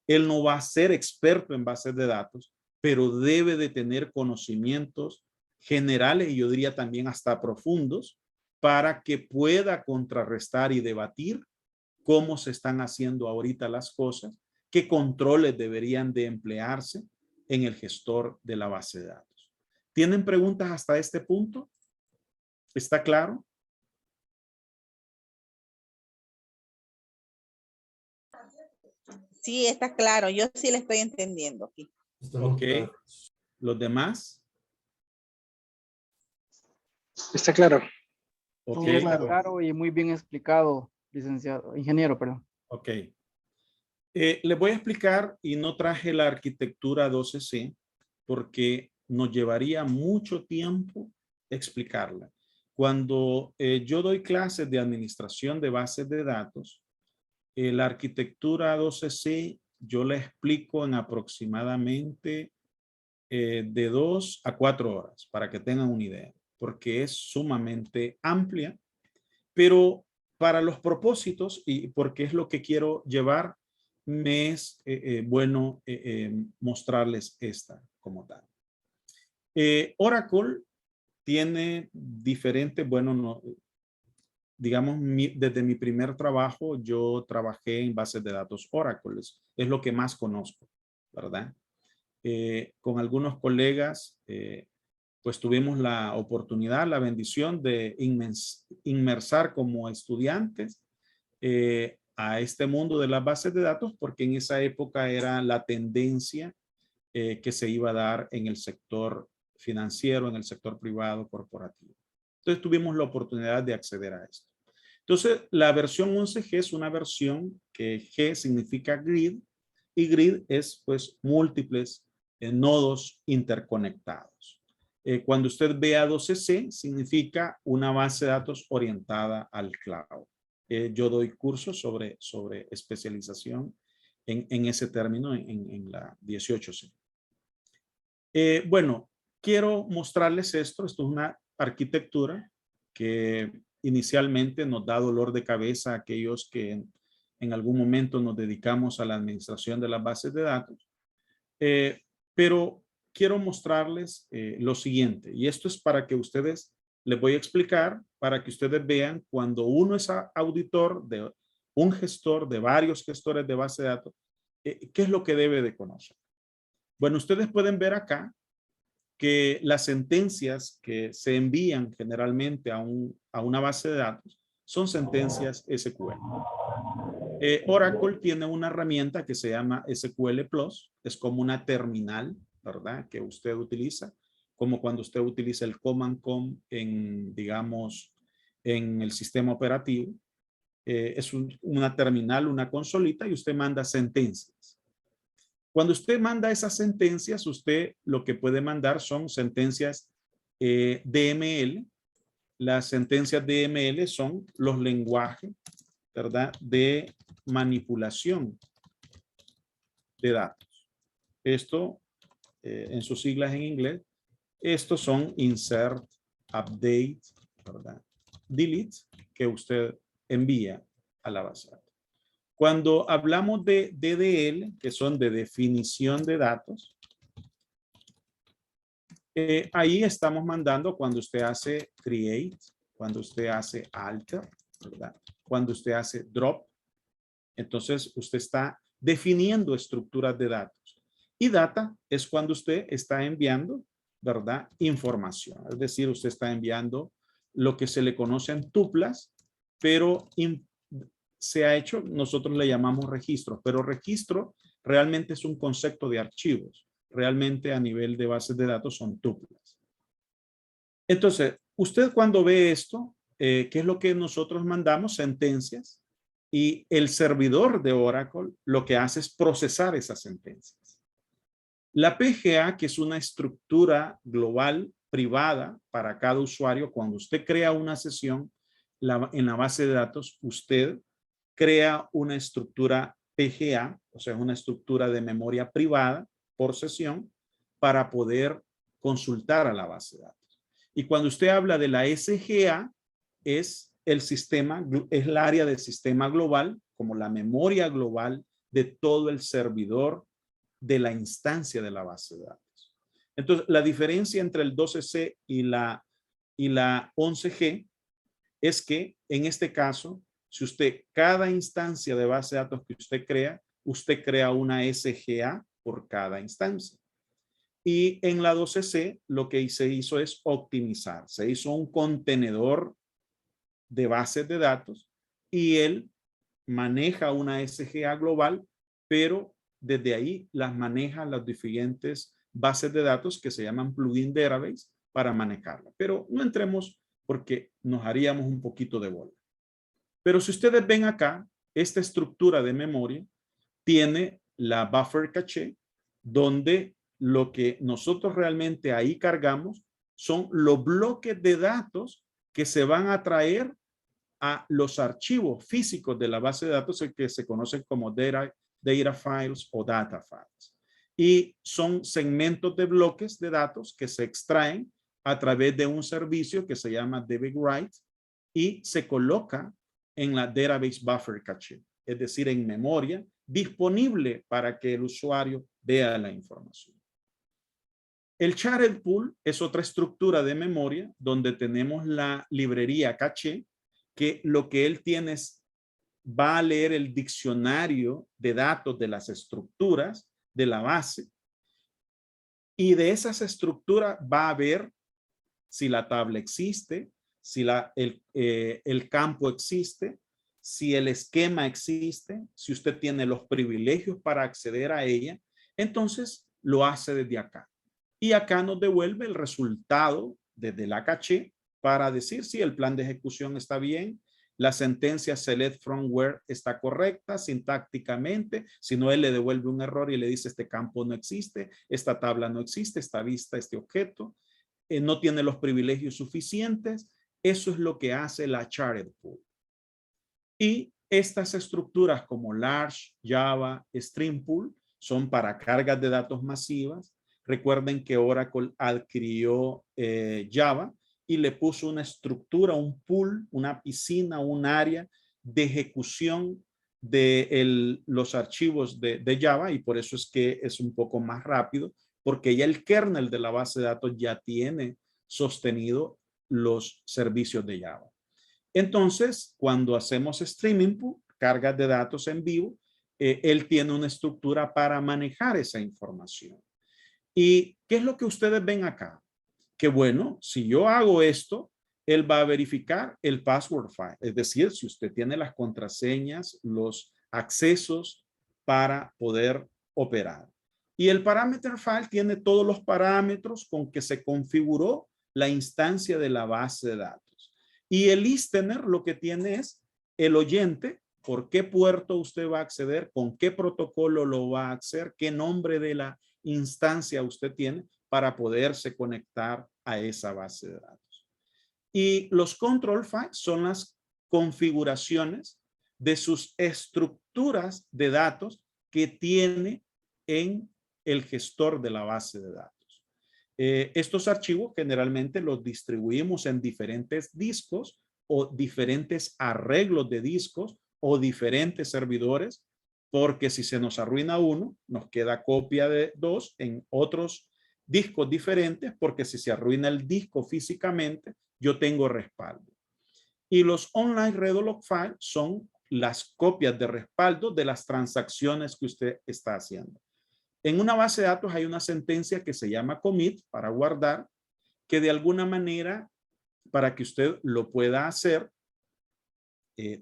Él no va a ser experto en bases de datos, pero debe de tener conocimientos generales y yo diría también hasta profundos para que pueda contrarrestar y debatir cómo se están haciendo ahorita las cosas, qué controles deberían de emplearse en el gestor de la base de datos. ¿Tienen preguntas hasta este punto? ¿Está claro? Sí, está claro. Yo sí le estoy entendiendo aquí. Estamos Ok. claros. ¿Los demás? Está claro. Ok. Muy claro y muy bien explicado, licenciado, ingeniero, perdón. Ok. Les voy a explicar y no traje la arquitectura 12C porque nos llevaría mucho tiempo explicarla. Cuando yo doy clases de administración de bases de datos, la arquitectura 12C yo la explico en aproximadamente de 2 a 4 horas, para que tengan una idea, porque es sumamente amplia, pero para los propósitos y porque es lo que quiero llevar, me es bueno mostrarles esta como tal. Oracle tiene diferentes, bueno, no, digamos, desde mi primer trabajo, yo trabajé en bases de datos Oracle, es lo que más conozco, ¿verdad? Con algunos colegas, pues tuvimos la oportunidad, la bendición de inmersar como estudiantes a este mundo de las bases de datos, porque en esa época era la tendencia que se iba a dar en el sector financiero, en el sector privado, corporativo. Entonces tuvimos la oportunidad de acceder a esto. Entonces la versión 11G es una versión que G significa grid y grid es pues múltiples nodos interconectados. Cuando usted vea 12C significa una base de datos orientada al cloud. Yo doy cursos sobre especialización en ese término en la 18C. Bueno, quiero mostrarles esto. Esto es una arquitectura que inicialmente nos da dolor de cabeza a aquellos que en algún momento nos dedicamos a la administración de las bases de datos. Pero quiero mostrarles lo siguiente, y esto es para que ustedes, les voy a explicar, para que ustedes vean cuando uno es auditor de un gestor, de varios gestores de base de datos, ¿qué es lo que debe de conocer? Bueno, ustedes pueden ver acá que las sentencias que se envían generalmente a una base de datos son sentencias SQL. Oracle tiene una herramienta que se llama SQL Plus, es como una terminal, ¿verdad? Que usted utiliza, como cuando usted utiliza el Command Com en, digamos, en el sistema operativo. Es una terminal, una consolita y usted manda sentencias. Cuando usted manda esas sentencias, usted lo que puede mandar son sentencias DML. Las sentencias DML son los lenguajes, ¿verdad?, de manipulación de datos. Esto, en sus siglas en inglés, estos son insert, update, ¿verdad?, delete, que usted envía a la base de datos. Cuando hablamos de DDL, que son de definición de datos, ahí estamos mandando cuando usted hace create, cuando usted hace alter, ¿verdad?, cuando usted hace drop. Entonces usted está definiendo estructuras de datos. Y data es cuando usted está enviando, ¿verdad?, información. Es decir, usted está enviando lo que se le conocen tuplas, pero se ha hecho, nosotros le llamamos registro, pero registro realmente es un concepto de archivos. Realmente a nivel de bases de datos son tuplas. Entonces, usted cuando ve esto, ¿qué es lo que nosotros mandamos? Sentencias. Y el servidor de Oracle lo que hace es procesar esas sentencias. La PGA, que es una estructura global privada para cada usuario, cuando usted crea una sesión en la base de datos, usted crea una estructura PGA, o sea, una estructura de memoria privada por sesión para poder consultar a la base de datos. Y cuando usted habla de la SGA, es el sistema, es el área del sistema global, como la memoria global de todo el servidor de la instancia de la base de datos. Entonces, la diferencia entre el 12C y la 11G es que en este caso, si usted, cada instancia de base de datos que usted crea una SGA por cada instancia. Y en la 12C lo que se hizo es optimizar. Se hizo un contenedor de bases de datos y él maneja una SGA global, pero desde ahí las maneja las diferentes bases de datos que se llaman plugin database para manejarla. Pero no entremos porque nos haríamos un poquito de bola. Pero si ustedes ven acá, esta estructura de memoria tiene la buffer caché, donde lo que nosotros realmente ahí cargamos son los bloques de datos que se van a traer a los archivos físicos de la base de datos, el que se conocen como data files o data files. Y son segmentos de bloques de datos que se extraen a través de un servicio que se llama DBWrite y se coloca en la Database Buffer Cache, es decir, en memoria, disponible para que el usuario vea la información. El Shared Pool es otra estructura de memoria donde tenemos la librería caché, que lo que él tiene es, va a leer el diccionario de datos de las estructuras de la base y de esas estructuras va a ver si la tabla existe, si el campo existe, si el esquema existe, si usted tiene los privilegios para acceder a ella, entonces lo hace desde acá. Y acá nos devuelve el resultado desde la caché para decir si el plan de ejecución está bien, la sentencia select from where está correcta sintácticamente, si no él le devuelve un error y le dice este campo no existe, esta tabla no existe, esta vista, este objeto, no tiene los privilegios suficientes. Eso es lo que hace la Shared Pool. Y estas estructuras como Large, Java, Stream Pool son para cargas de datos masivas. Recuerden que Oracle adquirió Java y le puso una estructura, un pool, una piscina, un área de ejecución de los archivos de Java, y por eso es que es un poco más rápido, porque ya el kernel de la base de datos ya tiene sostenido los servicios de Java. Entonces, cuando hacemos streaming pool, cargas de datos en vivo, él tiene una estructura para manejar esa información. ¿Y qué es lo que ustedes ven acá? Que bueno, si yo hago esto, él va a verificar el password file. Es decir, si usted tiene las contraseñas, los accesos para poder operar. Y el parameter file tiene todos los parámetros con que se configuró la instancia de la base de datos. Y el listener lo que tiene es el oyente, por qué puerto usted va a acceder, con qué protocolo lo va a hacer, qué nombre de la instancia usted tiene para poderse conectar a esa base de datos. Y los control files son las configuraciones de sus estructuras de datos que tiene en el gestor de la base de datos. Estos archivos generalmente los distribuimos en diferentes discos o diferentes arreglos de discos o diferentes servidores, porque si se nos arruina uno, nos queda copia de dos en otros discos diferentes, porque si se arruina el disco físicamente, yo tengo respaldo. Y los online redo-log files son las copias de respaldo de las transacciones que usted está haciendo. En una base de datos hay una sentencia que se llama commit para guardar, que de alguna manera, para que usted lo pueda hacer,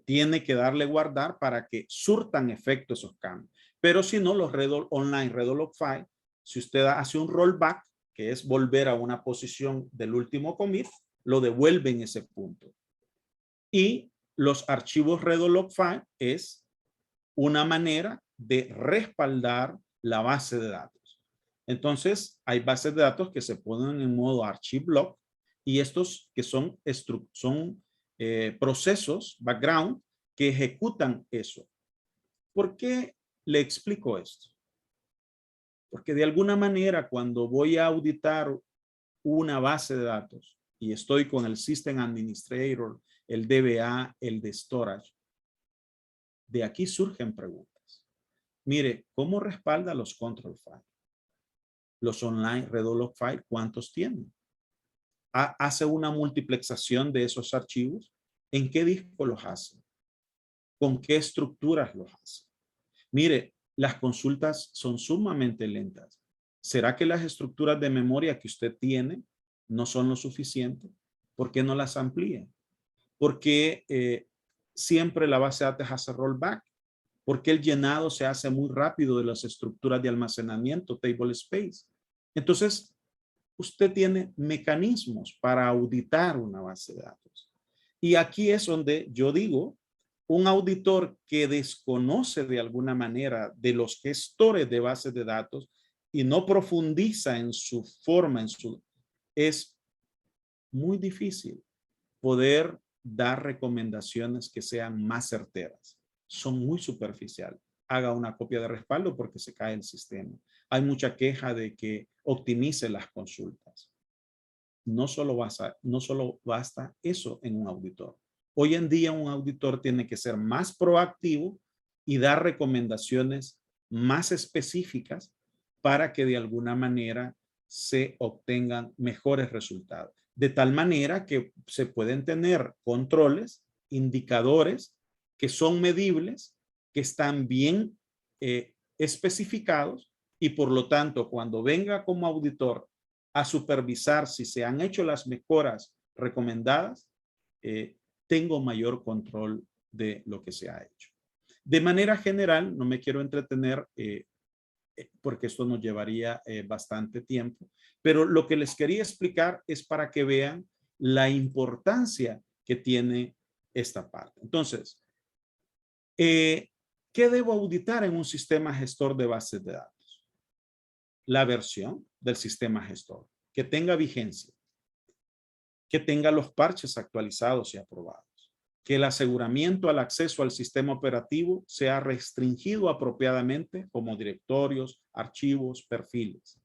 tiene que darle guardar para que surtan efecto esos cambios. Pero si no, los online redo-log file, si usted hace un rollback, que es volver a una posición del último commit, lo devuelve en ese punto. Y los archivos redo-log file es una manera de respaldar la base de datos. Entonces, hay bases de datos que se ponen en modo archive log y estos que son procesos, background, que ejecutan eso. ¿Por qué le explico esto? Porque de alguna manera cuando voy a auditar una base de datos y estoy con el System Administrator, el DBA, el de Storage, de aquí surgen preguntas. Mire, ¿cómo respalda los control files? Los online redo-log files, ¿cuántos tienen? ¿Hace una multiplexación de esos archivos? ¿En qué disco los hace? ¿Con qué estructuras los hace? Mire, las consultas son sumamente lentas. ¿Será que las estructuras de memoria que usted tiene no son lo suficiente? ¿Por qué no las amplía? ¿Por qué siempre la base de datos hace rollback? ¿Por qué el llenado se hace muy rápido de las estructuras de almacenamiento, table space? Entonces, usted tiene mecanismos para auditar una base de datos. Y aquí es donde yo digo, un auditor que desconoce de alguna manera de los gestores de bases de datos y no profundiza en su forma, es muy difícil poder dar recomendaciones que sean más certeras. Son muy superficiales. Haga una copia de respaldo porque se cae el sistema. Hay mucha queja de que optimice las consultas. No solo basta eso en un auditor. Hoy en día un auditor tiene que ser más proactivo y dar recomendaciones más específicas para que de alguna manera se obtengan mejores resultados. De tal manera que se pueden tener controles, indicadores que son medibles, que están bien especificados y por lo tanto cuando venga como auditor a supervisar si se han hecho las mejoras recomendadas, tengo mayor control de lo que se ha hecho. De manera general, no me quiero entretener porque esto nos llevaría bastante tiempo, pero lo que les quería explicar es para que vean la importancia que tiene esta parte. Entonces, ¿qué debo auditar en un sistema gestor de bases de datos? La versión del sistema gestor, que tenga vigencia, que tenga los parches actualizados y aprobados, que el aseguramiento al acceso al sistema operativo sea restringido apropiadamente como directorios, archivos, perfiles,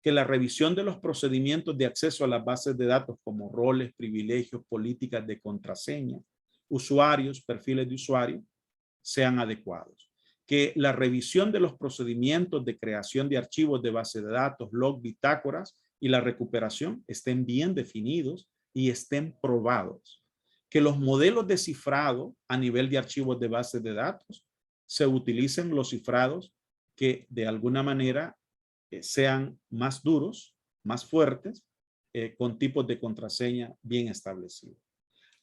que la revisión de los procedimientos de acceso a las bases de datos como roles, privilegios, políticas de contraseña, usuarios, perfiles de usuario, sean adecuados, que la revisión de los procedimientos de creación de archivos de base de datos, log, bitácoras y la recuperación estén bien definidos y estén probados, que los modelos de cifrado a nivel de archivos de bases de datos se utilicen los cifrados que de alguna manera sean más duros, más fuertes, con tipos de contraseña bien establecidos.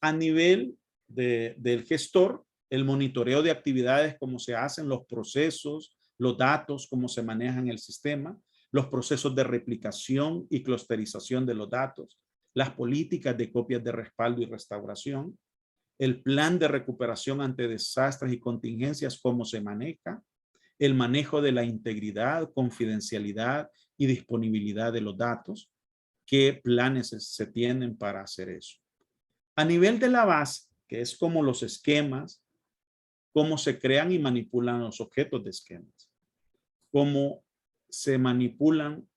A nivel del gestor, el monitoreo de actividades, cómo se hacen los procesos, los datos, cómo se manejan el sistema, los procesos de replicación y clusterización de los datos, las políticas de copias de respaldo y restauración, el plan de recuperación ante desastres y contingencias, cómo se maneja, el manejo de la integridad, confidencialidad y disponibilidad de los datos, qué planes se tienen para hacer eso. A nivel de la base, que es como los esquemas, cómo se crean y manipulan los objetos de esquemas, cómo se manipulan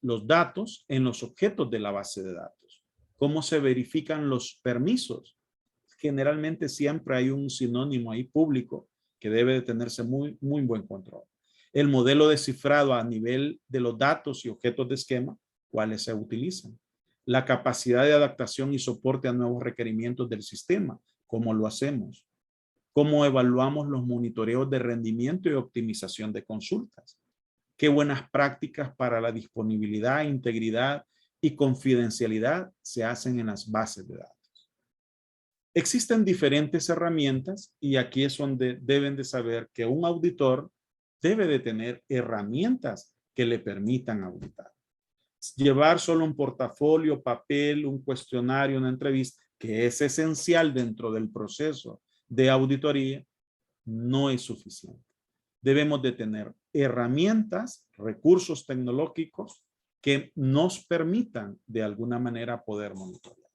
los datos en los objetos de la base de datos, cómo se verifican los permisos. Generalmente siempre hay un sinónimo ahí público que debe de tenerse muy buen control. El modelo de cifrado a nivel de los datos y objetos de esquema, cuáles se utilizan. La capacidad de adaptación y soporte a nuevos requerimientos del sistema, cómo lo hacemos. Cómo evaluamos los monitoreos de rendimiento y optimización de consultas. Qué buenas prácticas para la disponibilidad, integridad y confidencialidad se hacen en las bases de datos. Existen diferentes herramientas y aquí es donde deben de saber que un auditor debe de tener herramientas que le permitan auditar. Llevar solo un portafolio, papel, un cuestionario, una entrevista, que es esencial dentro del proceso de auditoría, no es suficiente. Debemos de tener herramientas, recursos tecnológicos que nos permitan de alguna manera poder monitorear.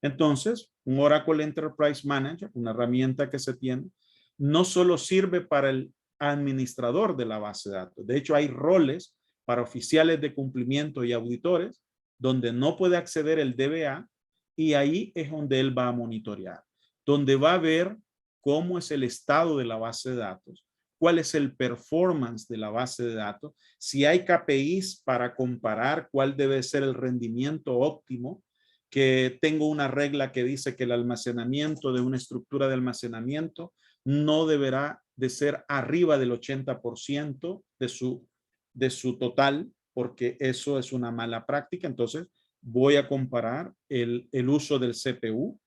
Entonces, un Oracle Enterprise Manager, una herramienta que se tiene, no solo sirve para el administrador de la base de datos. De hecho, hay roles para oficiales de cumplimiento y auditores donde no puede acceder el DBA y ahí es donde él va a monitorear, donde va a ver cómo es el estado de la base de datos, cuál es el performance de la base de datos, si hay KPIs para comparar cuál debe ser el rendimiento óptimo, que tengo una regla que dice que el almacenamiento de una estructura de almacenamiento no deberá de ser arriba del 80% de su total, porque eso es una mala práctica. Entonces voy a comparar el uso del CPU,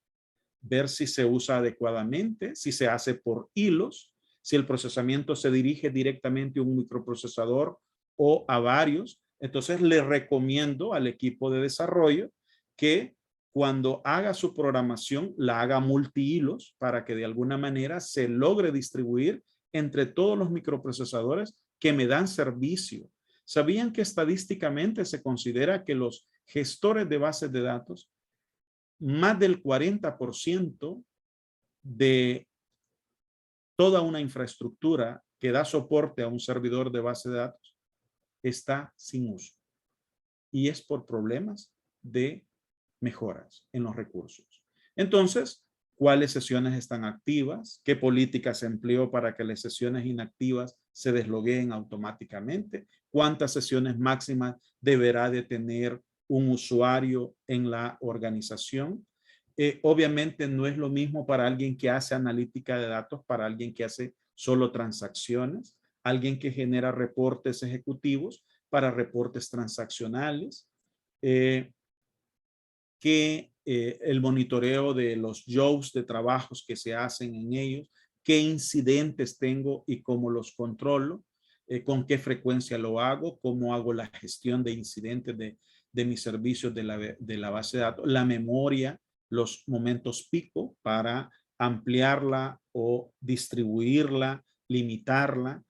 ver si se usa adecuadamente, si se hace por hilos, si el procesamiento se dirige directamente a un microprocesador o a varios. Entonces le recomiendo al equipo de desarrollo que cuando haga su programación la haga multi-hilos para que de alguna manera se logre distribuir entre todos los microprocesadores que me dan servicio. ¿Sabían que estadísticamente se considera que los gestores de bases de datos más del 40% de toda una infraestructura que da soporte a un servidor de base de datos está sin uso. Y es por problemas de mejoras en los recursos. Entonces, ¿cuáles sesiones están activas? ¿Qué políticas se empleó para que las sesiones inactivas se deslogueen automáticamente? ¿Cuántas sesiones máximas deberá de tener un usuario en la organización? Obviamente no es lo mismo para alguien que hace analítica de datos, para alguien que hace solo transacciones, alguien que genera reportes ejecutivos para reportes transaccionales, el monitoreo de los jobs de trabajos que se hacen en ellos, qué incidentes tengo y cómo los controlo, con qué frecuencia lo hago, cómo hago la gestión de incidentes de mis servicios de la base de datos, la memoria, los momentos pico para ampliarla o distribuirla, limitarla,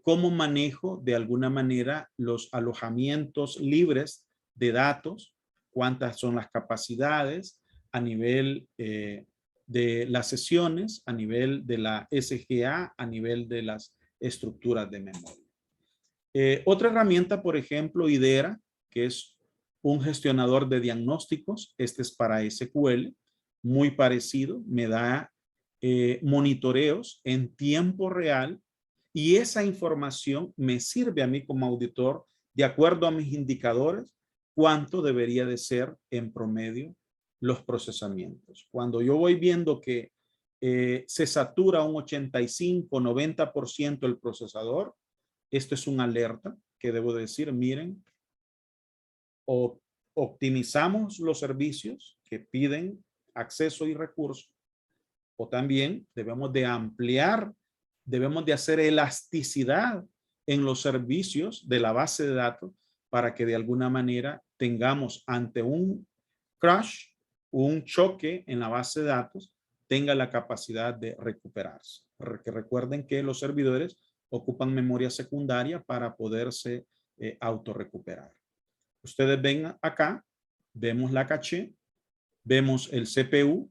cómo manejo de alguna manera los alojamientos libres de datos, cuántas son las capacidades a nivel de las sesiones, a nivel de la SGA, a nivel de las estructuras de memoria. Otra herramienta, por ejemplo, IDERA, que es un gestionador de diagnósticos. Este es para SQL, muy parecido, me da monitoreos en tiempo real y esa información me sirve a mí como auditor de acuerdo a mis indicadores cuánto debería de ser en promedio los procesamientos. Cuando yo voy viendo que se satura un 85-90% el procesador, esto es una alerta que debo decir, miren, o optimizamos los servicios que piden acceso y recursos, o también debemos de ampliar, debemos de hacer elasticidad en los servicios de la base de datos para que de alguna manera tengamos ante un crash, un choque en la base de datos, tenga la capacidad de recuperarse. Que recuerden que los servidores ocupan memoria secundaria para poderse autorrecuperar. Ustedes ven acá, vemos la caché, vemos el CPU,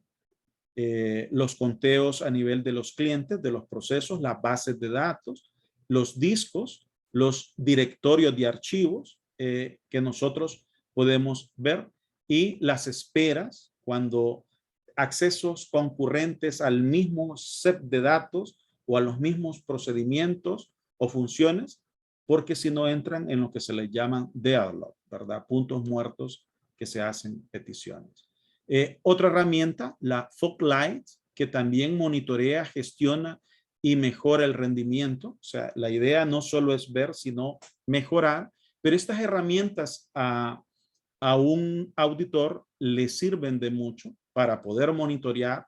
los conteos a nivel de los clientes, de los procesos, las bases de datos, los discos, los directorios de archivos que nosotros podemos ver y las esperas cuando accesos concurrentes al mismo set de datos o a los mismos procedimientos o funciones, porque si no entran en lo que se les llaman deadlock, ¿verdad? Puntos muertos que se hacen peticiones. Otra herramienta, la Foglight, que también monitorea, gestiona y mejora el rendimiento. O sea, la idea no solo es ver, sino mejorar, pero estas herramientas a un auditor le sirven de mucho para poder monitorear.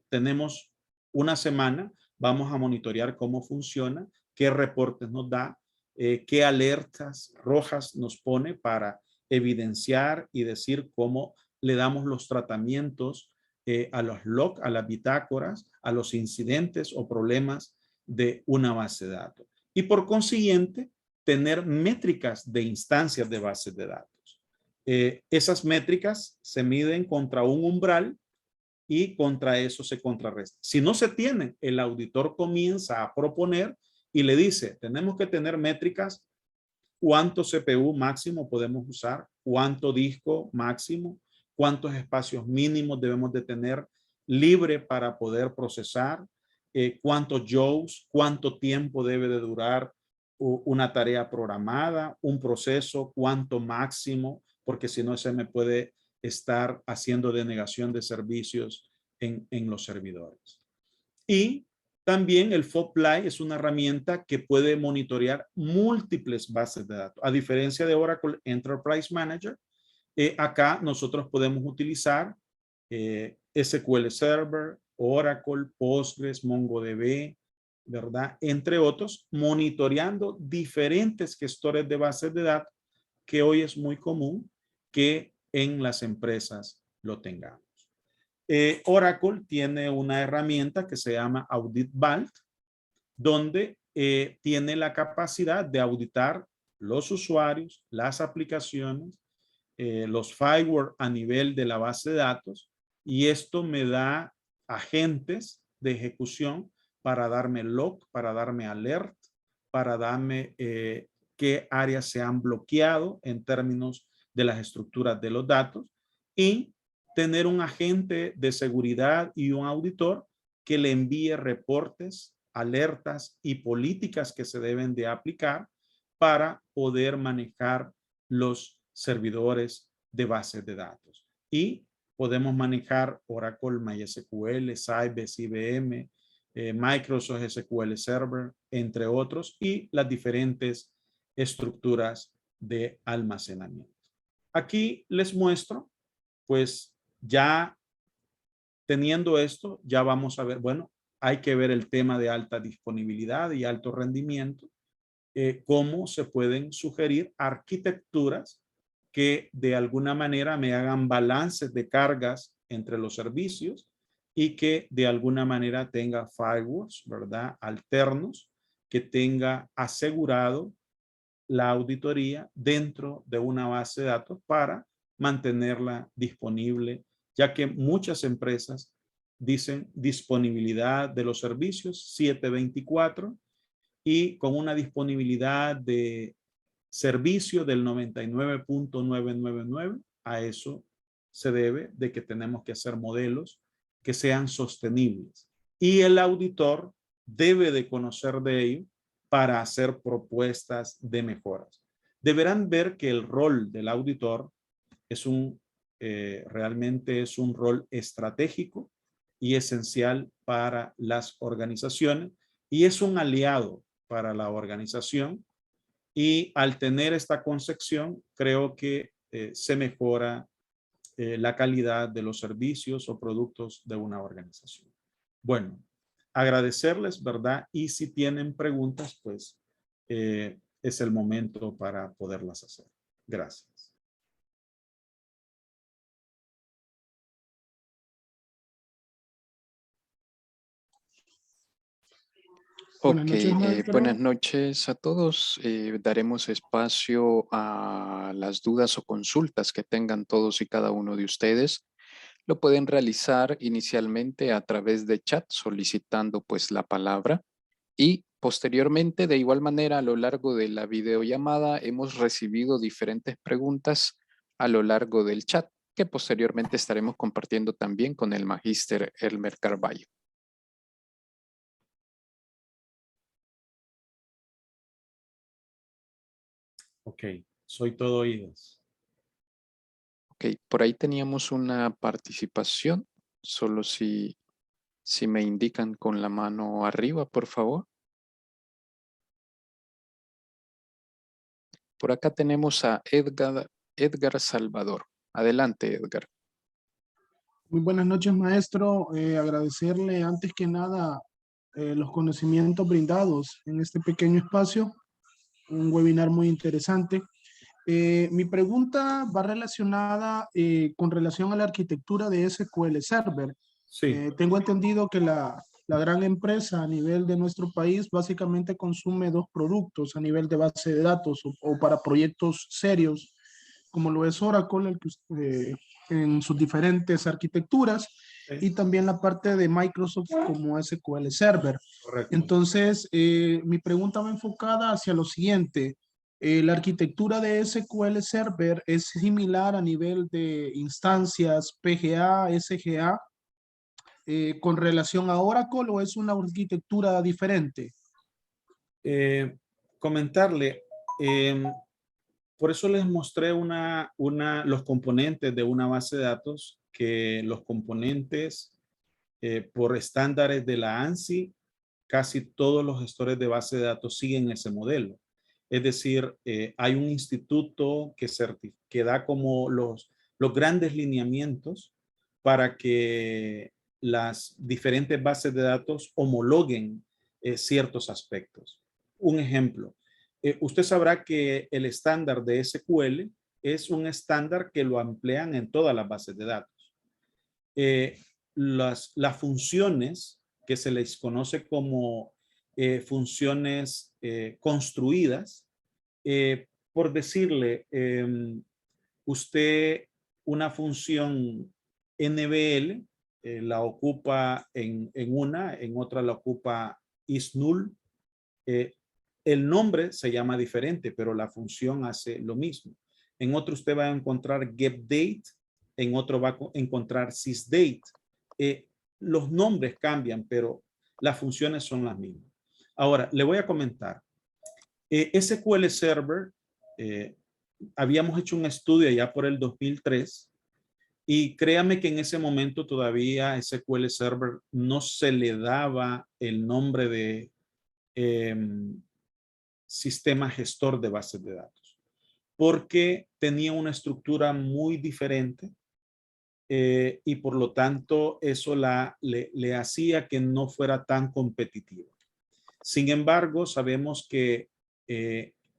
Tenemos una semana, vamos a monitorear cómo funciona, qué reportes nos da, qué alertas rojas nos pone para evidenciar y decir cómo le damos los tratamientos a los logs, a las bitácoras, a los incidentes o problemas de una base de datos. Y por consiguiente, tener métricas de instancias de bases de datos. Esas métricas se miden contra un umbral y contra eso se contrarresta. Si no se tienen, el auditor comienza a proponer y le dice, tenemos que tener métricas, cuánto CPU máximo podemos usar, cuánto disco máximo, cuántos espacios mínimos debemos de tener libre para poder procesar, cuántos jobs, cuánto tiempo debe de durar una tarea programada, un proceso, cuánto máximo, porque si no se me puede estar haciendo denegación de servicios en los servidores. Y también el FOPLY es una herramienta que puede monitorear múltiples bases de datos. A diferencia de Oracle Enterprise Manager, acá nosotros podemos utilizar SQL Server, Oracle, Postgres, MongoDB, ¿verdad? Entre otros, monitoreando diferentes gestores de bases de datos que hoy es muy común que en las empresas lo tengamos. Oracle tiene una herramienta que se llama Audit Vault, donde tiene la capacidad de auditar los usuarios, las aplicaciones, los firewall a nivel de la base de datos, y esto me da agentes de ejecución para darme log, para darme alert, para darme qué áreas se han bloqueado en términos de las estructuras de los datos, y tener un agente de seguridad y un auditor que le envíe reportes, alertas y políticas que se deben de aplicar para poder manejar los servidores de bases de datos. Y podemos manejar Oracle, MySQL, Sybase, IBM, Microsoft SQL Server, entre otros, y las diferentes estructuras de almacenamiento. Aquí les muestro, pues ya teniendo esto, ya vamos a ver, bueno, hay que ver el tema de alta disponibilidad y alto rendimiento, cómo se pueden sugerir arquitecturas que de alguna manera me hagan balances de cargas entre los servicios y que de alguna manera tenga firewalls, ¿verdad? Alternos, que tenga asegurado la auditoría dentro de una base de datos para mantenerla disponible, ya que muchas empresas dicen disponibilidad de los servicios 7/24 y con una disponibilidad de servicio del 99.999. A eso se debe de que tenemos que hacer modelos que sean sostenibles, y el auditor debe de conocer de ello para hacer propuestas de mejoras. Deberán ver que el rol del auditor es realmente es un rol estratégico y esencial para las organizaciones, y es un aliado para la organización, y al tener esta concepción creo que se mejora la calidad de los servicios o productos de una organización. Bueno, agradecerles, ¿verdad? Y si tienen preguntas, pues es el momento para poderlas hacer. Gracias. Buenas Ok, noches, maestro. buenas noches a todos. Daremos espacio a las dudas o consultas que tengan todos y cada uno de ustedes. Lo pueden realizar inicialmente a través de chat solicitando pues la palabra, y posteriormente de igual manera a lo largo de la videollamada hemos recibido diferentes preguntas a lo largo del chat que posteriormente estaremos compartiendo también con el magíster Elmer Carballo. Ok, soy todo oídos. Ok, por ahí teníamos una participación, solo si me indican con la mano arriba, por favor. Por acá tenemos a Edgar Salvador. Adelante, Edgar. Muy buenas noches, maestro. Agradecerle antes que nada los conocimientos brindados en este pequeño espacio. Un webinar muy interesante. Mi pregunta va relacionada con relación a la arquitectura de SQL Server. Sí. Tengo entendido que la gran empresa a nivel de nuestro país básicamente consume dos productos a nivel de base de datos o para proyectos serios, como lo es Oracle, en sus diferentes arquitecturas, y también la parte de Microsoft como SQL Server. Correcto. Entonces, mi pregunta va enfocada hacia lo siguiente. La arquitectura de SQL Server es similar a nivel de instancias PGA, SGA, con relación a Oracle, o es una arquitectura diferente? Comentarle, por eso les mostré los componentes de una base de datos, que los componentes por estándares de la ANSI, casi todos los gestores de base de datos siguen ese modelo. Es decir, hay un instituto que da como los grandes lineamientos para que las diferentes bases de datos homologuen ciertos aspectos. Un ejemplo, usted sabrá que el estándar de SQL es un estándar que lo emplean en todas las bases de datos. Las funciones que se les conoce como funciones construidas, por decirle, usted una función NBL la ocupa en otra la ocupa isNull. El nombre se llama diferente, pero la función hace lo mismo. En otro usted va a encontrar getDate, en otro va a encontrar sysDate. Los nombres cambian, pero las funciones son las mismas. Ahora, le voy a comentar. SQL Server, habíamos hecho un estudio ya por el 2003 y créame que en ese momento todavía SQL Server no se le daba el nombre de sistema gestor de bases de datos, porque tenía una estructura muy diferente y por lo tanto eso le hacía que no fuera tan competitivo. Sin embargo, sabemos que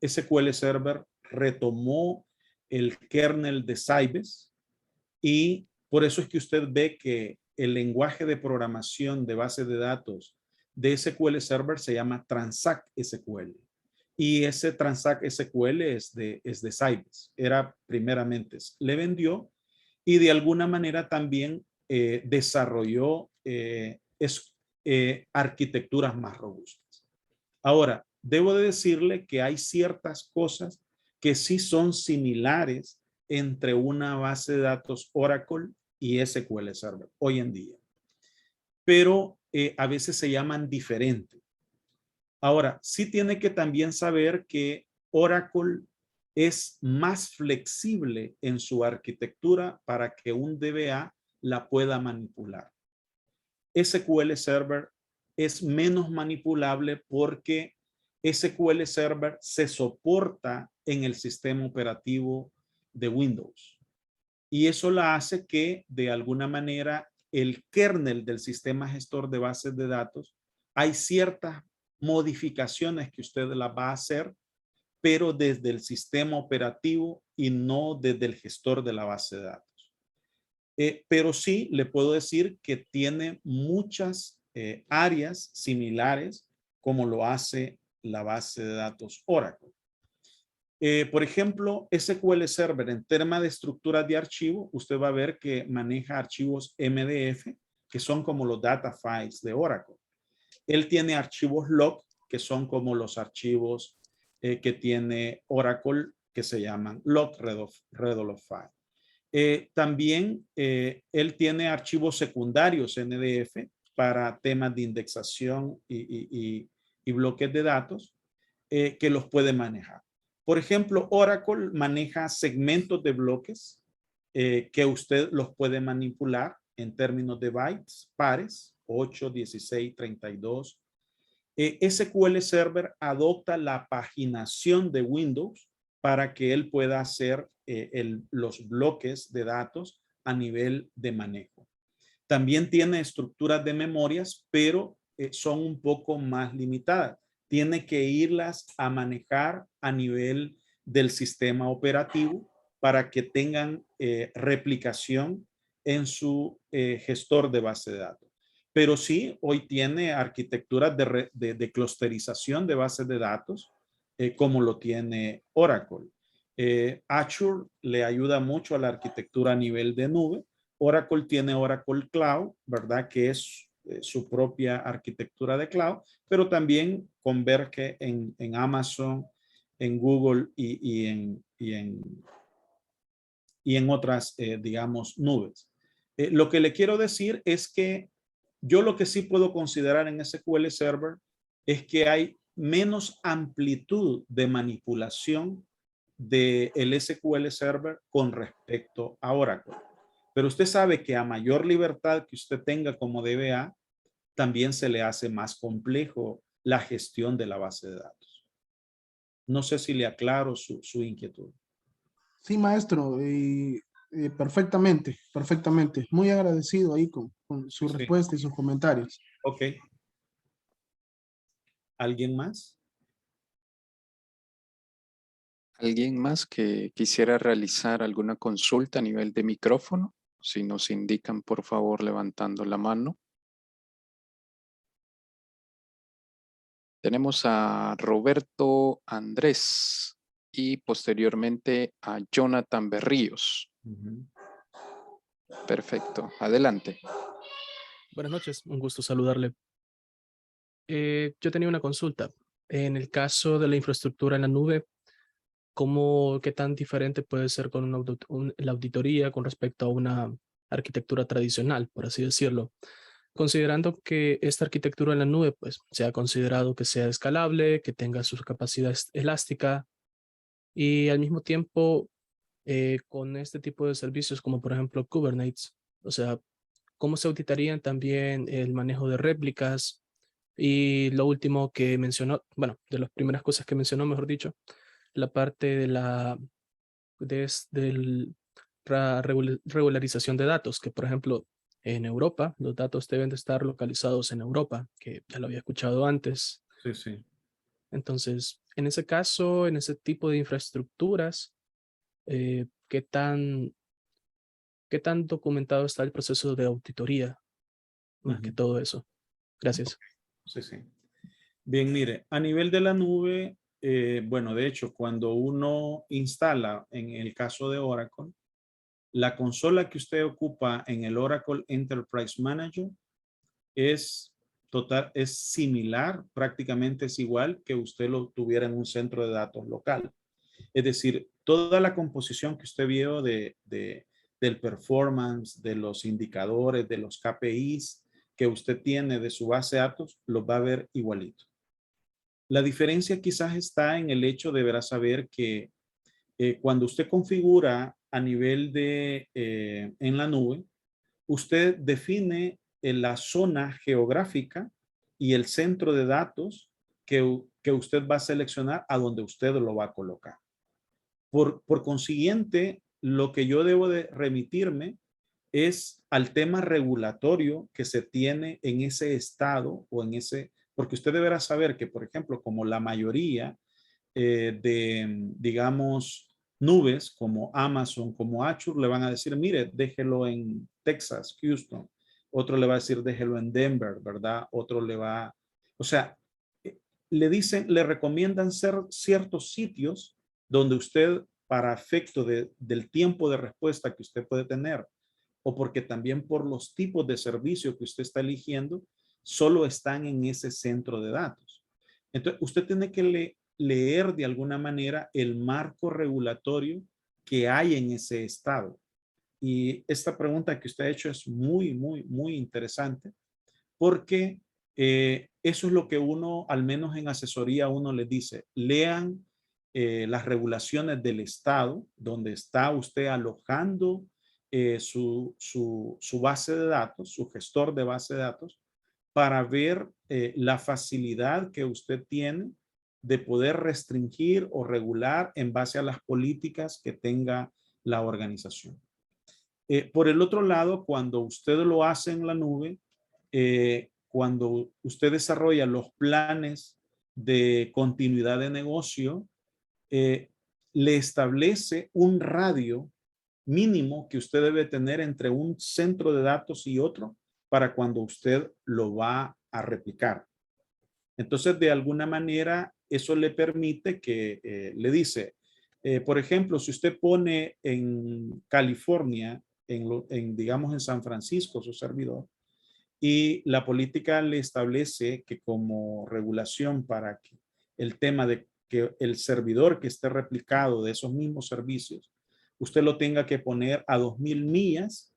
SQL Server retomó el kernel de Sybase y por eso es que usted ve que el lenguaje de programación de base de datos de SQL Server se llama Transact SQL. Y ese Transact SQL es de Sybase. Era primeramente, le vendió y de alguna manera también desarrolló arquitecturas más robustas. Ahora, debo de decirle que hay ciertas cosas que sí son similares entre una base de datos Oracle y SQL Server hoy en día, pero a veces se llaman diferentes. Ahora, sí tiene que también saber que Oracle es más flexible en su arquitectura para que un DBA la pueda manipular. SQL Server es menos manipulable porque SQL Server se soporta en el sistema operativo de Windows. Y eso la hace que de alguna manera el kernel del sistema gestor de bases de datos, hay ciertas modificaciones que usted las va a hacer, pero desde el sistema operativo y no desde el gestor de la base de datos. Pero sí le puedo decir que tiene muchas áreas similares como lo hace la base de datos Oracle. Por ejemplo, SQL Server en temas de estructuras de archivo, usted va a ver que maneja archivos MDF, que son como los data files de Oracle. Él tiene archivos log, que son como los archivos que tiene Oracle, que se llaman log read of file. También él tiene archivos secundarios NDF para temas de indexación y bloques de datos que los puede manejar. Por ejemplo, Oracle maneja segmentos de bloques que usted los puede manipular en términos de bytes, pares, 8, 16, 32. SQL Server adopta la paginación de Windows para que él pueda hacer los bloques de datos a nivel de manejo. También tiene estructuras de memorias, pero son un poco más limitadas. Tiene que irlas a manejar a nivel del sistema operativo para que tengan replicación en su gestor de base de datos. Pero sí, hoy tiene arquitecturas de clusterización de bases de datos, como lo tiene Oracle. Azure le ayuda mucho a la arquitectura a nivel de nube. Oracle tiene Oracle Cloud, ¿verdad? Que es su propia arquitectura de cloud, pero también converge en Amazon, en Google y en otras, digamos, nubes. Lo que le quiero decir es que yo lo que sí puedo considerar en SQL Server es que hay menos amplitud de manipulación del SQL Server con respecto a Oracle. Pero usted sabe que a mayor libertad que usted tenga como DBA, también se le hace más complejo la gestión de la base de datos. No sé si le aclaro su inquietud. Sí, maestro, perfectamente, perfectamente. Muy agradecido ahí con su Sí. respuesta y sus comentarios. Ok. ¿Alguien más? ¿Alguien más que quisiera realizar alguna consulta a nivel de micrófono? Si nos indican, por favor, levantando la mano. Tenemos a Roberto Andrés y posteriormente a Jonathan Berríos. Ujú. Perfecto, adelante. Buenas noches, un gusto saludarle. Yo tenía una consulta. En el caso de la infraestructura en la nube, ¿qué tan diferente puede ser con la auditoría con respecto a una arquitectura tradicional, por así decirlo? Considerando que esta arquitectura en la nube, pues, se ha considerado que sea escalable, que tenga su capacidad elástica y al mismo tiempo con este tipo de servicios como por ejemplo Kubernetes, o sea, ¿cómo se auditarían también el manejo de réplicas? Y lo último que mencionó, bueno, de las primeras cosas que mencionó, mejor dicho, la parte de regularización de datos, que por ejemplo en Europa los datos deben de estar localizados en Europa, que ya lo había escuchado antes. Sí, sí. Entonces, en ese caso, en ese tipo de infraestructuras, eh, ¿qué tan, qué tan documentado está el proceso de auditoría? Más que Ujú. todo eso. Gracias. Sí, sí. Bien, mire, a nivel de la nube, bueno, de hecho, cuando uno instala, en el caso de Oracle, la consola que usted ocupa en el Oracle Enterprise Manager es es similar, prácticamente es igual que usted lo tuviera en un centro de datos local. Es decir, toda la composición que usted vio del performance, de los indicadores, de los KPIs que usted tiene de su base de datos, los va a ver igualito. La diferencia quizás está en el hecho de ver a saber que cuando usted configura a nivel en la nube, usted define la zona geográfica y el centro de datos que usted va a seleccionar a donde usted lo va a colocar. Por consiguiente, lo que yo debo de remitirme es al tema regulatorio que se tiene en ese estado o en ese, porque usted deberá saber que, por ejemplo, como la mayoría digamos, nubes como Amazon, como Azure, le van a decir, mire, déjelo en Texas, Houston. Otro le va a decir, déjelo en Denver, ¿verdad? Otro le va, o sea, le dicen, le recomiendan ser ciertos sitios donde usted, para efecto del tiempo de respuesta que usted puede tener, o porque también por los tipos de servicio que usted está eligiendo, solo están en ese centro de datos. Entonces, usted tiene que leer de alguna manera el marco regulatorio que hay en ese estado. Y esta pregunta que usted ha hecho es muy, muy, muy interesante porque eso es lo que uno, al menos en asesoría, uno les dice, lean las regulaciones del estado donde está usted alojando su base de datos, su gestor de base de datos, para ver la facilidad que usted tiene de poder restringir o regular en base a las políticas que tenga la organización. Por el otro lado, cuando usted lo hace en la nube, cuando usted desarrolla los planes de continuidad de negocio, le establece un radio mínimo que usted debe tener entre un centro de datos y otro para cuando usted lo va a replicar. Entonces, de alguna manera, eso le permite que le dice, por ejemplo, si usted pone en California, digamos en San Francisco, su servidor, y la política le establece que como regulación para que el tema de que el servidor que esté replicado de esos mismos servicios, usted lo tenga que poner a 2000 millas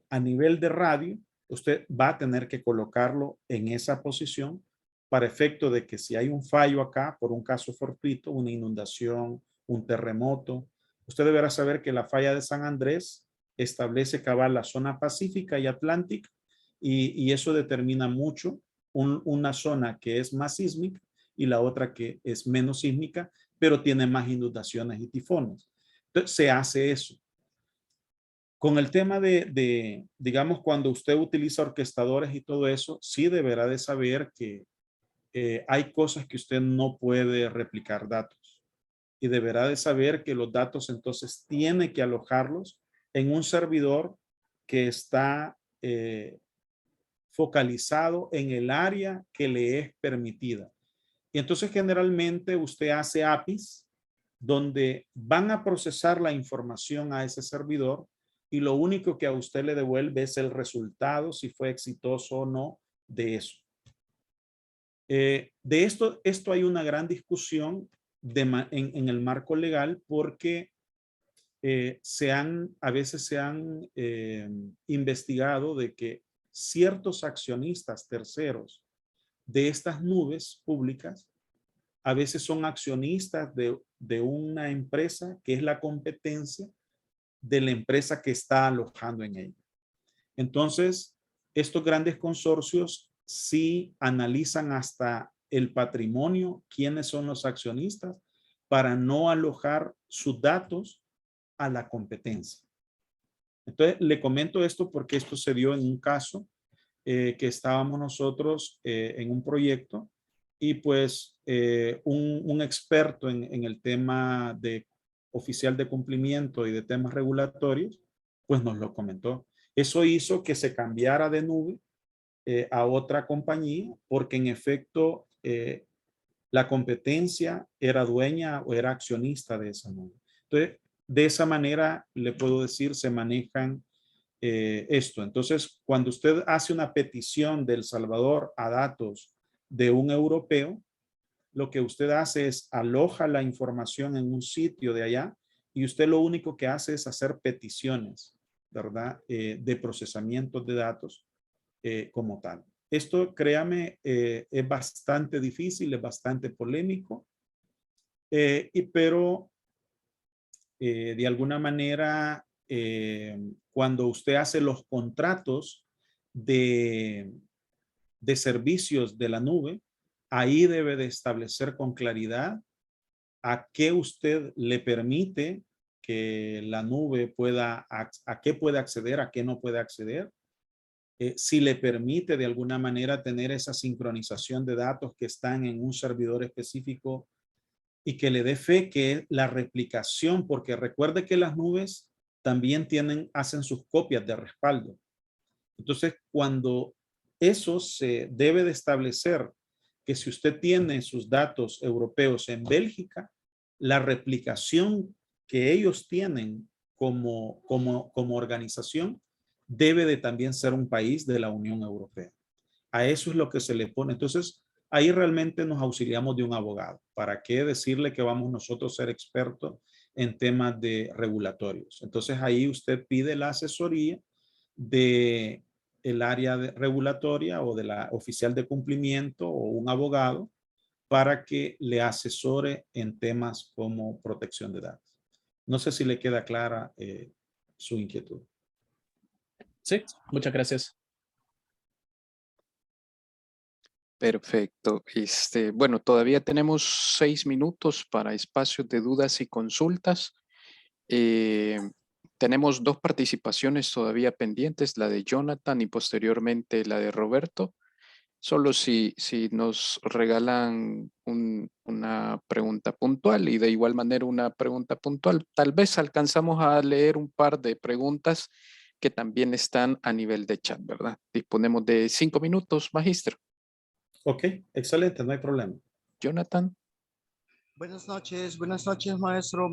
a nivel de radio, usted va a tener que colocarlo en esa posición para efecto de que si hay un fallo acá, por un caso fortuito, una inundación, un terremoto, usted deberá saber que la falla de San Andrés establece cabal la zona pacífica y atlántica y eso determina mucho una zona que es más sísmica y la otra que es menos sísmica, pero tiene más inundaciones y tifones. Entonces se hace eso. Con el tema digamos, cuando usted utiliza orquestadores y todo eso, sí deberá de saber que hay cosas que usted no puede replicar datos y deberá de saber que los datos entonces tiene que alojarlos en un servidor que está focalizado en el área que le es permitida. Y entonces generalmente usted hace APIs donde van a procesar la información a ese servidor y lo único que a usted le devuelve es el resultado, si fue exitoso o no de eso. De esto hay una gran discusión en el marco legal porque a veces se han investigado de que ciertos accionistas terceros de estas nubes públicas a veces son accionistas de una empresa que es la competencia de la empresa que está alojando en ella. Entonces, estos grandes consorcios sí analizan hasta el patrimonio, quiénes son los accionistas, para no alojar sus datos a la competencia. Entonces, le comento esto porque esto se dio en un caso que estábamos nosotros en un proyecto y pues un experto en el tema de oficial de cumplimiento y de temas regulatorios, pues nos lo comentó. Eso hizo que se cambiara de nube a otra compañía porque en efecto la competencia era dueña o era accionista de esa nube. Entonces, de esa manera, le puedo decir, se manejan esto. Entonces, cuando usted hace una petición de El Salvador a datos de un europeo, lo que usted hace es aloja la información en un sitio de allá y usted lo único que hace es hacer peticiones, ¿verdad? De procesamiento de datos como tal. Esto, créame, es bastante difícil, es bastante polémico, pero de alguna manera, cuando usted hace los contratos de servicios de la nube, ahí debe de establecer con claridad a qué usted le permite que la nube pueda, a qué puede acceder, a qué no puede acceder. Si le permite de alguna manera tener esa sincronización de datos que están en un servidor específico y que le dé fe que la replicación, porque recuerde que las nubes también hacen sus copias de respaldo. Entonces, cuando eso se debe de establecer que si usted tiene sus datos europeos en Bélgica, la replicación que ellos tienen como organización debe de también ser un país de la Unión Europea. A eso es lo que se le pone. Entonces, ahí realmente nos auxiliamos de un abogado. ¿Para qué decirle que vamos nosotros a ser expertos en temas de regulatorios? Entonces, ahí usted pide la asesoría de el área regulatoria o de la oficial de cumplimiento o un abogado para que le asesore en temas como protección de datos. No sé si le queda clara su inquietud. Sí, muchas gracias. Perfecto. Bueno, todavía tenemos 6 minutos para espacios de dudas y consultas. Tenemos 2 participaciones todavía pendientes, la de Jonathan y posteriormente la de Roberto. Solo si nos regalan una pregunta puntual y de igual manera una pregunta puntual, tal vez alcanzamos a leer un par de preguntas que también están a nivel de chat, ¿verdad? Disponemos de 5 minutos, magistro. Ok, excelente, no hay problema. Jonathan. Buenas noches, maestro.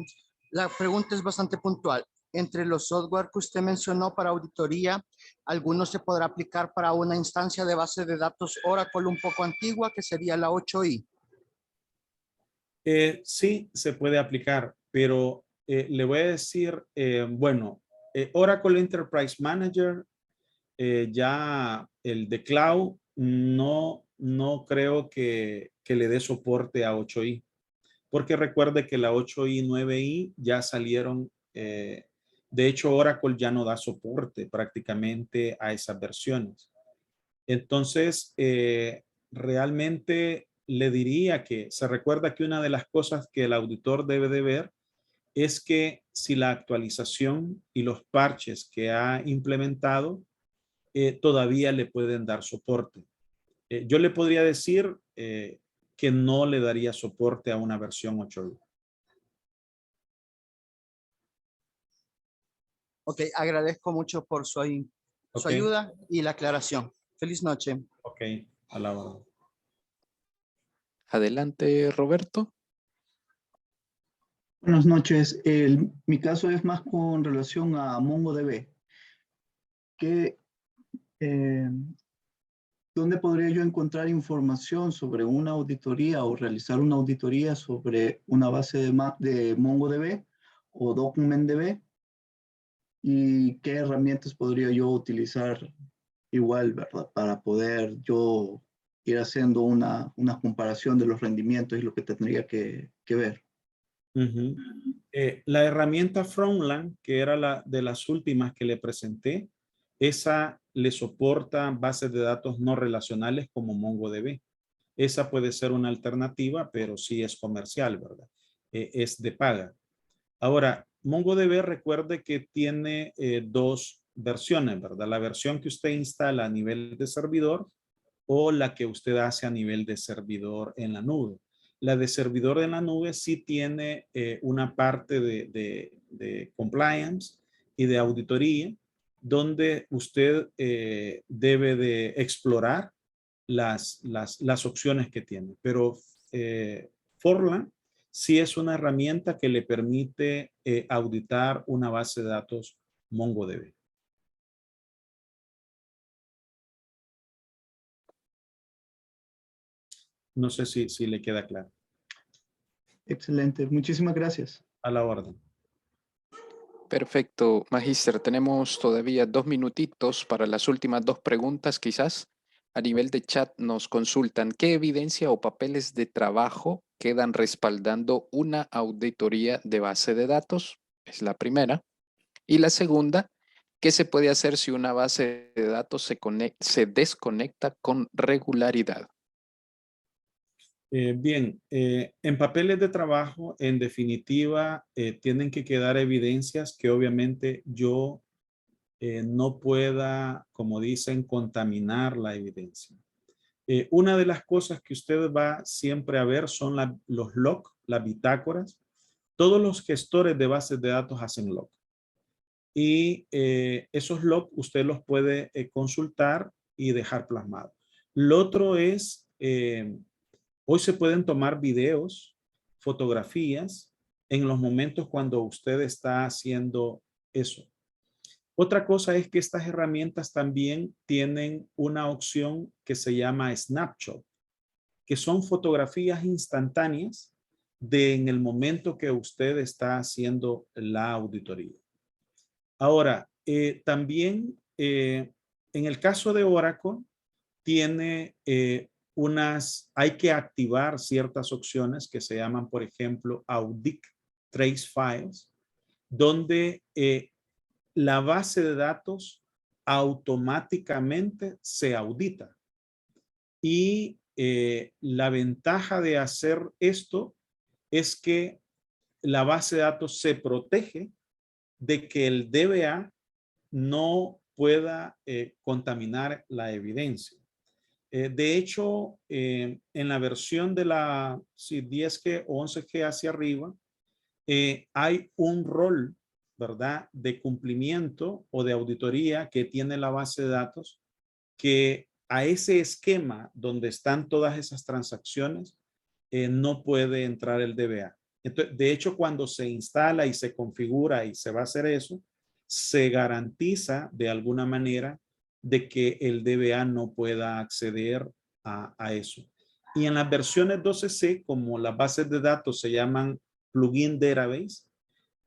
La pregunta es bastante puntual. Entre los software que usted mencionó para auditoría, ¿alguno se podrá aplicar para una instancia de base de datos Oracle un poco antigua, que sería la 8i? Sí, se puede aplicar, pero le voy a decir, bueno, Oracle Enterprise Manager, ya el de Cloud, no creo que le dé soporte a 8i, porque recuerde que la 8i y 9i ya salieron. De hecho, Oracle ya no da soporte prácticamente a esas versiones. Entonces, realmente le diría que se recuerda que una de las cosas que el auditor debe de ver es que si la actualización y los parches que ha implementado todavía le pueden dar soporte. Yo le podría decir que no le daría soporte a una versión 8i. Ok, agradezco mucho por su ayuda y la aclaración. Feliz noche. Ok, a la hora. Adelante, Roberto. Buenas noches. Mi caso es más con relación a MongoDB. ¿Qué, eh, ¿Dónde podría yo encontrar información sobre una auditoría o realizar una auditoría sobre una base de MongoDB o DocumentDB? ¿Y qué herramientas podría yo utilizar igual, verdad, para poder yo ir haciendo una comparación de los rendimientos y lo que tendría que ver? Ujú. La herramienta Frontline, que era la de las últimas que le presenté, esa le soporta bases de datos no relacionales como MongoDB. Esa puede ser una alternativa, pero sí es comercial, ¿verdad? Es de paga. Ahora, MongoDB, recuerde que tiene dos versiones, ¿verdad? La versión que usted instala a nivel de servidor o la que usted hace a nivel de servidor en la nube. La de servidor en la nube sí tiene una parte de compliance y de auditoría, donde usted debe de explorar las opciones que tiene. Pero Forlan sí es una herramienta que le permite auditar una base de datos MongoDB. No sé si le queda claro. Excelente. Muchísimas gracias. A la orden. Perfecto, Magíster. Tenemos todavía 2 minutitos para las últimas 2 preguntas, quizás. A nivel de chat nos consultan, ¿qué evidencia o papeles de trabajo quedan respaldando una auditoría de base de datos? Es la primera. Y la segunda, ¿qué se puede hacer si una base de datos se desconecta con regularidad? Bien, en papeles de trabajo, en definitiva, tienen que quedar evidencias que obviamente yo no pueda, como dicen, contaminar la evidencia. Una de las cosas que usted va siempre a ver son los log, las bitácoras. Todos los gestores de bases de datos hacen log. Y esos log usted los puede consultar y dejar plasmados. Lo otro es... hoy se pueden tomar videos, fotografías en los momentos cuando usted está haciendo eso. Otra cosa es que estas herramientas también tienen una opción que se llama Snapshot, que son fotografías instantáneas en el momento que usted está haciendo la auditoría. Ahora, también en el caso de Oracle, tiene hay que activar ciertas opciones que se llaman, por ejemplo, Audit Trace Files, donde la base de datos automáticamente se audita. Y la ventaja de hacer esto es que la base de datos se protege de que el DBA no pueda contaminar la evidencia. De hecho, en la versión de la 10G o 11G hacia arriba, hay un rol, ¿verdad?, de cumplimiento o de auditoría que tiene la base de datos, que a ese esquema donde están todas esas transacciones, no puede entrar el DBA. Entonces, de hecho, cuando se instala y se configura y se va a hacer eso, se garantiza de alguna manera de que el DBA no pueda acceder a eso. Y en las versiones 12C, como las bases de datos se llaman plugin database,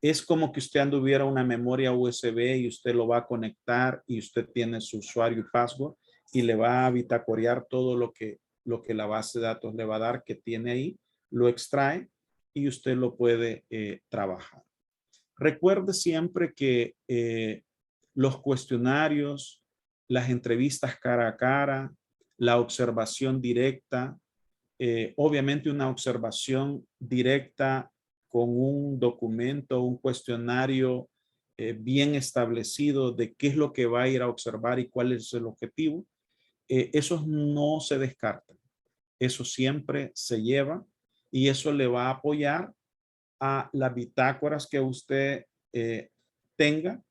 es como que usted anduviera una memoria USB y usted lo va a conectar y usted tiene su usuario y password y le va a bitacorear todo lo que la base de datos le va a dar que tiene ahí, lo extrae y usted lo puede trabajar. Recuerde siempre que los cuestionarios, las entrevistas cara a cara, la observación directa, obviamente una observación directa con un documento, un cuestionario bien establecido de qué es lo que va a ir a observar y cuál es el objetivo, esos no se descartan. Eso siempre se lleva y eso le va a apoyar a las bitácoras que usted tenga.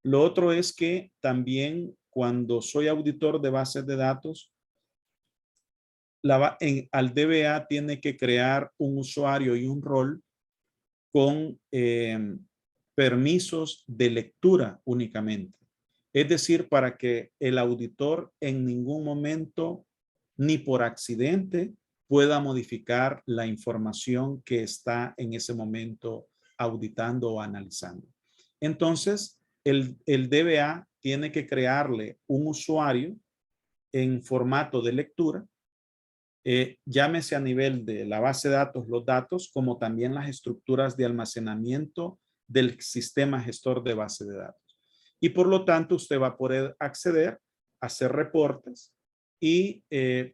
Lo otro es que también cuando soy auditor de bases de datos, al DBA tiene que crear un usuario y un rol con permisos de lectura únicamente. Es decir, para que el auditor en ningún momento ni por accidente pueda modificar la información que está en ese momento auditando o analizando. Entonces, el DBA tiene que crearle un usuario en formato de lectura, llámese a nivel de la base de datos, los datos, como también las estructuras de almacenamiento del sistema gestor de base de datos. Y por lo tanto, usted va a poder acceder, hacer reportes y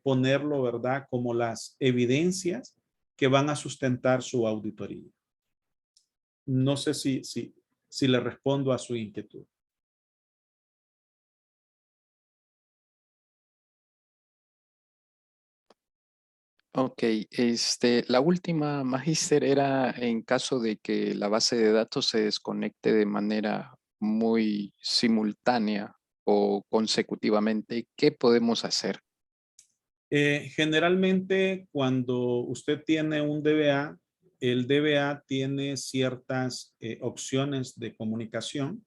ponerlo, ¿verdad?, como las evidencias que van a sustentar su auditoría. No sé si le respondo a su inquietud. Ok, la última, Magíster, era en caso de que la base de datos se desconecte de manera muy simultánea o consecutivamente, ¿qué podemos hacer? Generalmente, cuando usted tiene un DBA, el DBA tiene ciertas opciones de comunicación.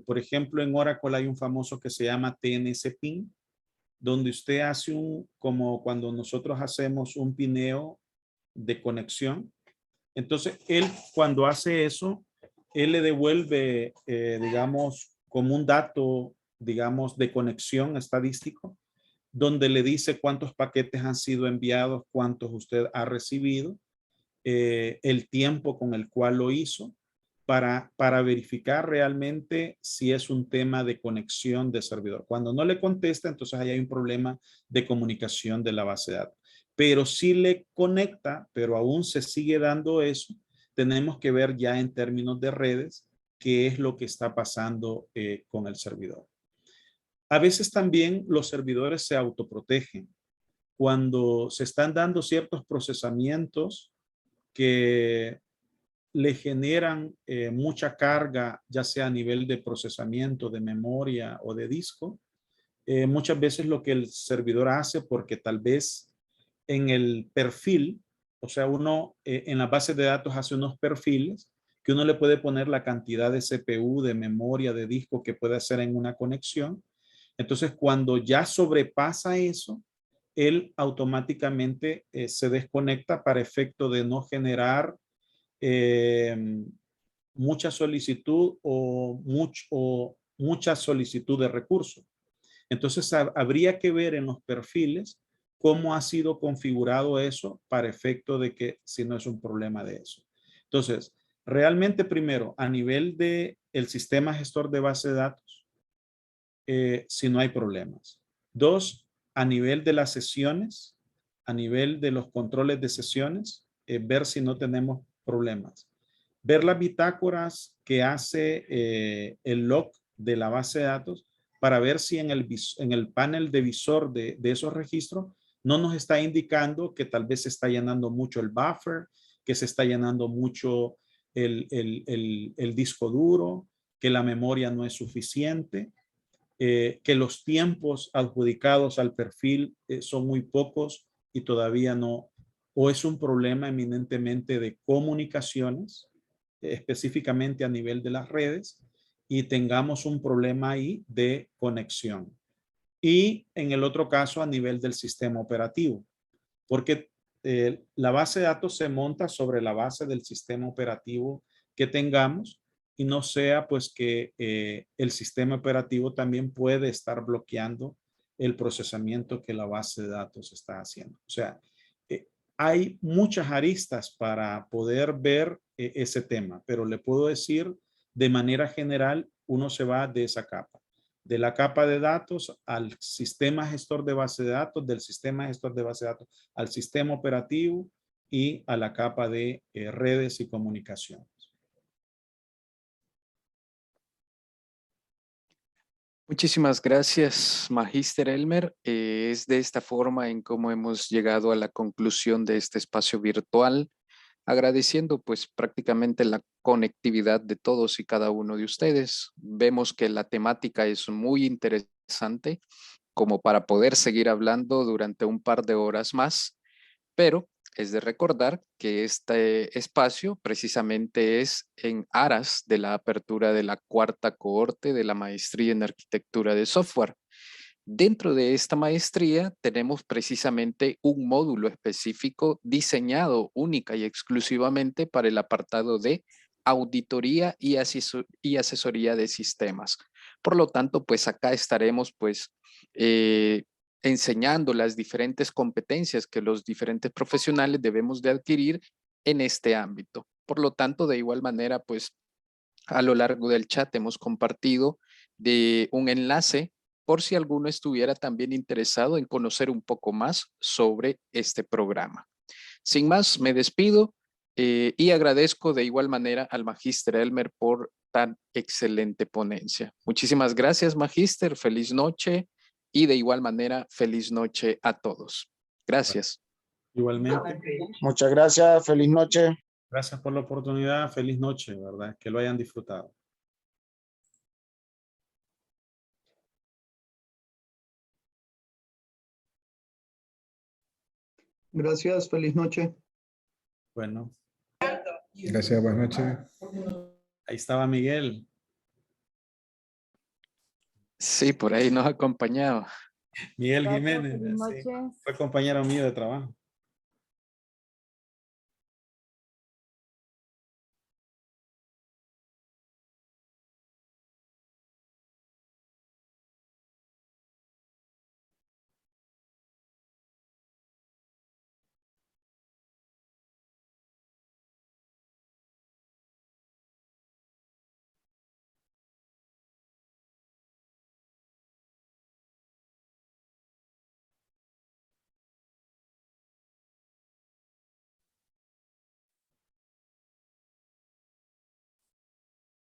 Por ejemplo, en Oracle hay un famoso que se llama TNS Pin, donde usted hace como cuando nosotros hacemos un pineo de conexión. Entonces, él cuando hace eso, él le devuelve, digamos, como un dato, digamos, de conexión estadístico, donde le dice cuántos paquetes han sido enviados, cuántos usted ha recibido, el tiempo con el cual lo hizo, para verificar realmente si es un tema de conexión de servidor. Cuando no le contesta, entonces ahí hay un problema de comunicación de la base de datos. Pero si le conecta, pero aún se sigue dando eso, tenemos que ver ya en términos de redes qué es lo que está pasando con el servidor. A veces también los servidores se autoprotegen. Cuando se están dando ciertos procesamientos que le generan mucha carga, ya sea a nivel de procesamiento, de memoria o de disco, muchas veces lo que el servidor hace, porque tal vez en el perfil, o sea, uno en la base de datos hace unos perfiles que uno le puede poner la cantidad de CPU, de memoria, de disco que puede hacer en una conexión. Entonces, cuando ya sobrepasa eso, él automáticamente se desconecta para efecto de no generar mucha solicitud o mucha solicitud de recursos. Entonces, habría que ver en los perfiles cómo ha sido configurado eso para efecto de que si no es un problema de eso. Entonces, realmente primero, a nivel de el sistema gestor de base de datos, si no hay problemas. Dos, a nivel de las sesiones, a nivel de los controles de sesiones, ver si no tenemos problemas. Ver las bitácoras que hace el log de la base de datos para ver si en el panel de visor de esos registros no nos está indicando que tal vez se está llenando mucho el buffer, que se está llenando mucho el disco duro, que la memoria no es suficiente, que los tiempos adjudicados al perfil son muy pocos y todavía no, o es un problema eminentemente de comunicaciones, específicamente a nivel de las redes, y tengamos un problema ahí de conexión. Y en el otro caso a nivel del sistema operativo, porque la base de datos se monta sobre la base del sistema operativo que tengamos y no sea pues que el sistema operativo también puede estar bloqueando el procesamiento que la base de datos está haciendo. O sea, hay muchas aristas para poder ver ese tema, pero le puedo decir de manera general, uno se va de esa capa. De la capa de datos al sistema gestor de base de datos, del sistema gestor de base de datos al sistema operativo y a la capa de redes y comunicaciones. Muchísimas gracias, Magíster Elmer. Es de esta forma en cómo hemos llegado a la conclusión de este espacio virtual, agradeciendo pues prácticamente la conectividad de todos y cada uno de ustedes. Vemos que la temática es muy interesante como para poder seguir hablando durante un par de horas más, pero es de recordar que este espacio precisamente es en aras de la apertura de la 4ª cohorte de la maestría en arquitectura de software. Dentro de esta maestría tenemos precisamente un módulo específico diseñado única y exclusivamente para el apartado de auditoría y asesoría de sistemas. Por lo tanto, pues acá estaremos pues enseñando las diferentes competencias que los diferentes profesionales debemos de adquirir en este ámbito. Por lo tanto, de igual manera, pues a lo largo del chat hemos compartido de un enlace por si alguno estuviera también interesado en conocer un poco más sobre este programa. Sin más, me despido y agradezco de igual manera al Magíster Elmer por tan excelente ponencia. Muchísimas gracias, Magíster. Feliz noche y de igual manera, feliz noche a todos. Gracias. Igualmente. Muchas gracias. Feliz noche. Gracias por la oportunidad. Feliz noche, ¿verdad? Que lo hayan disfrutado. Gracias, feliz noche. Bueno. Gracias, buenas noches. Ahí estaba Miguel. Sí, por ahí nos acompañaba. Miguel Jiménez. Sí, fue compañero mío de trabajo.